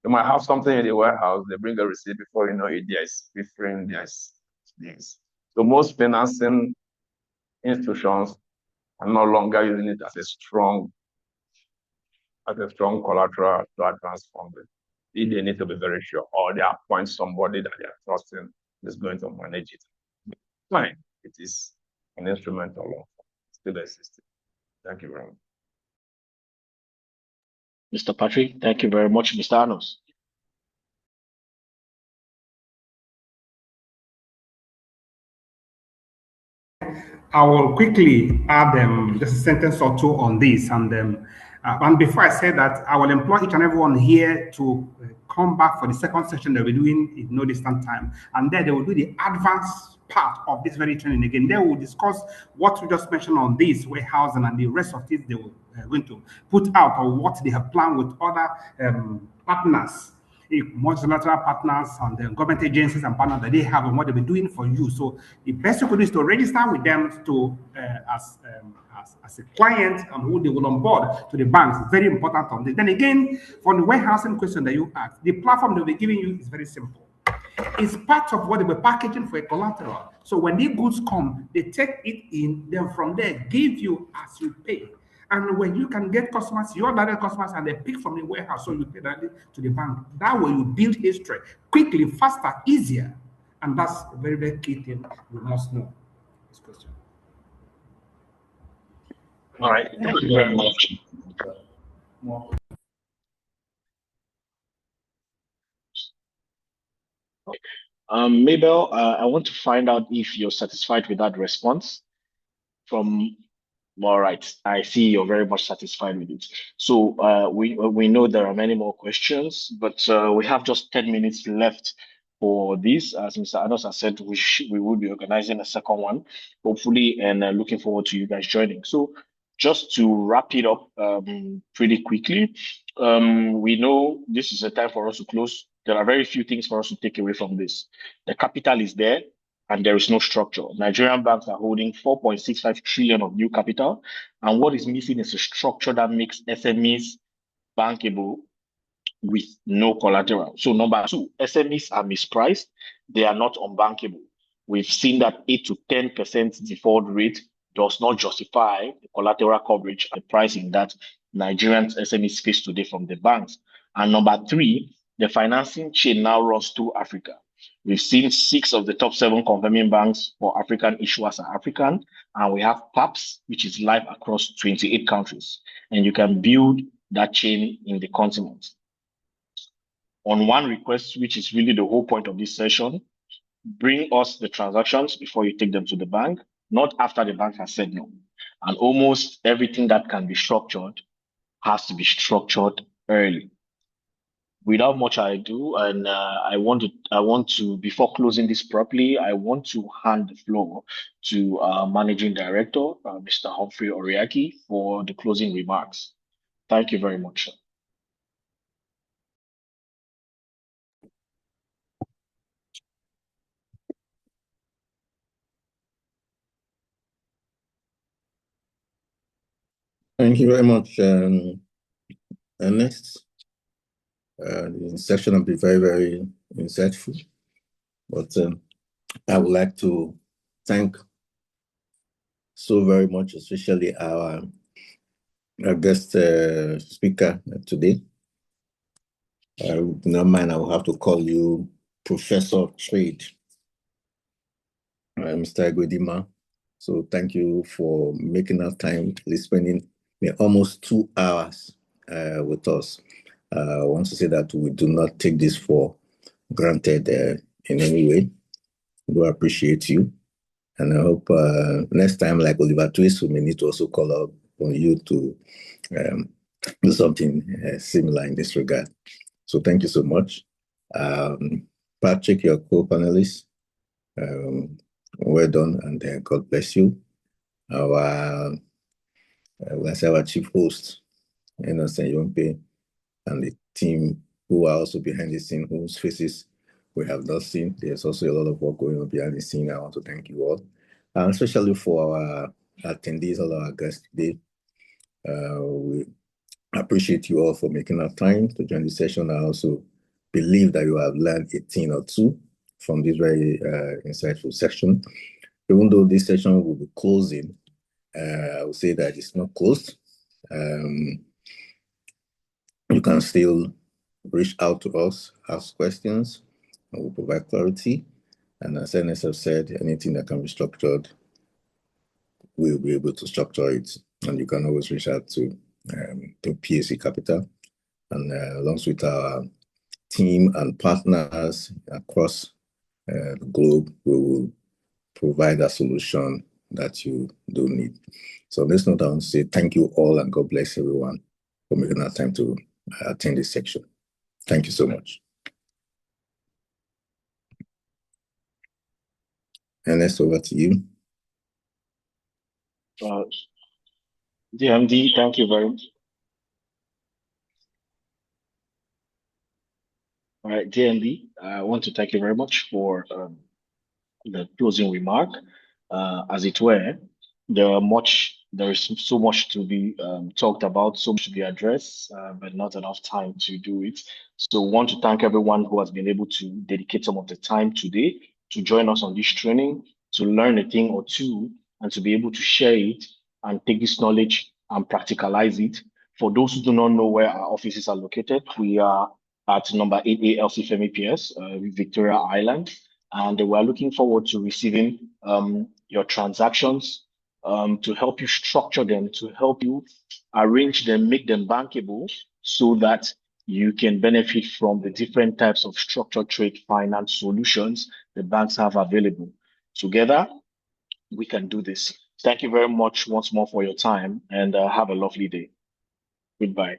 You might have something in the warehouse, they bring a receipt before you know it, there's different, there's things. So most financing institutions are no longer using it as a strong collateral to advance funding. They need to be very sure, or they appoint somebody that they are trusting is going to manage it. fine. It is an instrumental law still existing. Thank you very much. Mr. Patrick, thank you very much. Mr. Anos. I will quickly add just a sentence or two on this, and before I say that, I will employ each and everyone here to come back for the second session that we're doing in no distant time, and then they will do the advanced part of this very training again. They will discuss what we just mentioned on this warehousing and the rest of it they will going to put out, or what they have planned with other partners, multilateral partners and the government agencies and partners that they have and what they've been doing for you. So the best you could do is to register with them to as a client and who they will onboard to the banks. Very important on this. Then again, for the warehousing question that you asked, the platform they'll be giving you is very simple. It's part of what they were packaging for a collateral. So when the goods come, they take it in, then from there give you as you pay. And when you can get customers, your direct customers, and they pick from the warehouse, so you pay directly to the bank. That way you build history quickly, faster, easier. And that's a very, very key thing you must know. This question. All right. Thank you very much. Mabel, I want to find out if you're satisfied with that response from. All right, I see you're very much satisfied with it. So we know there are many more questions, but we have just 10 minutes left for this. As Mr. Anos has said, we will be organizing a second one, hopefully, and looking forward to you guys joining. So just to wrap it up pretty quickly, we know this is a time for us to close. There are very few things for us to take away from this. The capital is there, and there is no structure. Nigerian banks are holding 4.65 trillion of new capital, and what is missing is a structure that makes SMEs bankable with no collateral. So number two, SMEs are mispriced. They are not unbankable. We've seen that 8 to 10% default rate does not justify the collateral coverage and pricing that Nigerian SMEs face today from the banks. And number three, the financing chain now runs through Africa. We've seen 6 of the top 7 confirming banks for African issuers are African, and we have PAPS, which is live across 28 countries. And you can build that chain in the continent. On one request, which is really the whole point of this session, bring us the transactions before you take them to the bank, not after the bank has said no. And almost everything that can be structured has to be structured early. Without much ado, and I want to, before closing this properly, I want to hand the floor to our Managing Director, Mr. Humphrey Oriaki, for the closing remarks. Thank you very much. Thank you very much, Ernest. The session will be very, very insightful. But I would like to thank so very much, especially our guest speaker today. I would not mind, I will have to call you Professor of Trade, Mr. Godima. So thank you for making our time, spending almost 2 hours with us. I want to say that we do not take this for granted in any way. We appreciate you. And I hope next time, like Oliver Twist, we may need to also call up on you to do something similar in this regard. So thank you so much. Patrick, your co-panelist, well done, and God bless you. Our chief host, Innocent Yompe, and the team who are also behind the scene, whose faces we have not seen. There's also a lot of work going on behind the scene. I want to thank you all, and especially for our attendees, all our guests today. We appreciate you all for making our time to join the session. I also believe that you have learned a thing or two from this very insightful section. Even though this session will be closing, I would say that it's not closed. You can still reach out to us, ask questions, and we'll provide clarity. And as NSF said, anything that can be structured, we'll be able to structure it. And you can always reach out to PAC Capital. And along with our team and partners across the globe, we will provide a solution that you do need. So on this note, I want to say thank you all and God bless everyone for making our time to attend this section. Thank you so much. Ernest, over to you. DMD, thank you very much. All right, DMD, I want to thank you very much for the closing remark. As it were, there is so much to be talked about, so much to be addressed, but not enough time to do it. So I want to thank everyone who has been able to dedicate some of the time today to join us on this training, to learn a thing or two, and to be able to share it and take this knowledge and practicalize it. For those who do not know where our offices are located, we are at number 8A LC Femi PS, Victoria Island. And we are looking forward to receiving your transactions, to help you structure them, to help you arrange them, make them bankable so that you can benefit from the different types of structured trade finance solutions the banks have available. Together, we can do this. Thank you very much once more for your time and have a lovely day. Goodbye.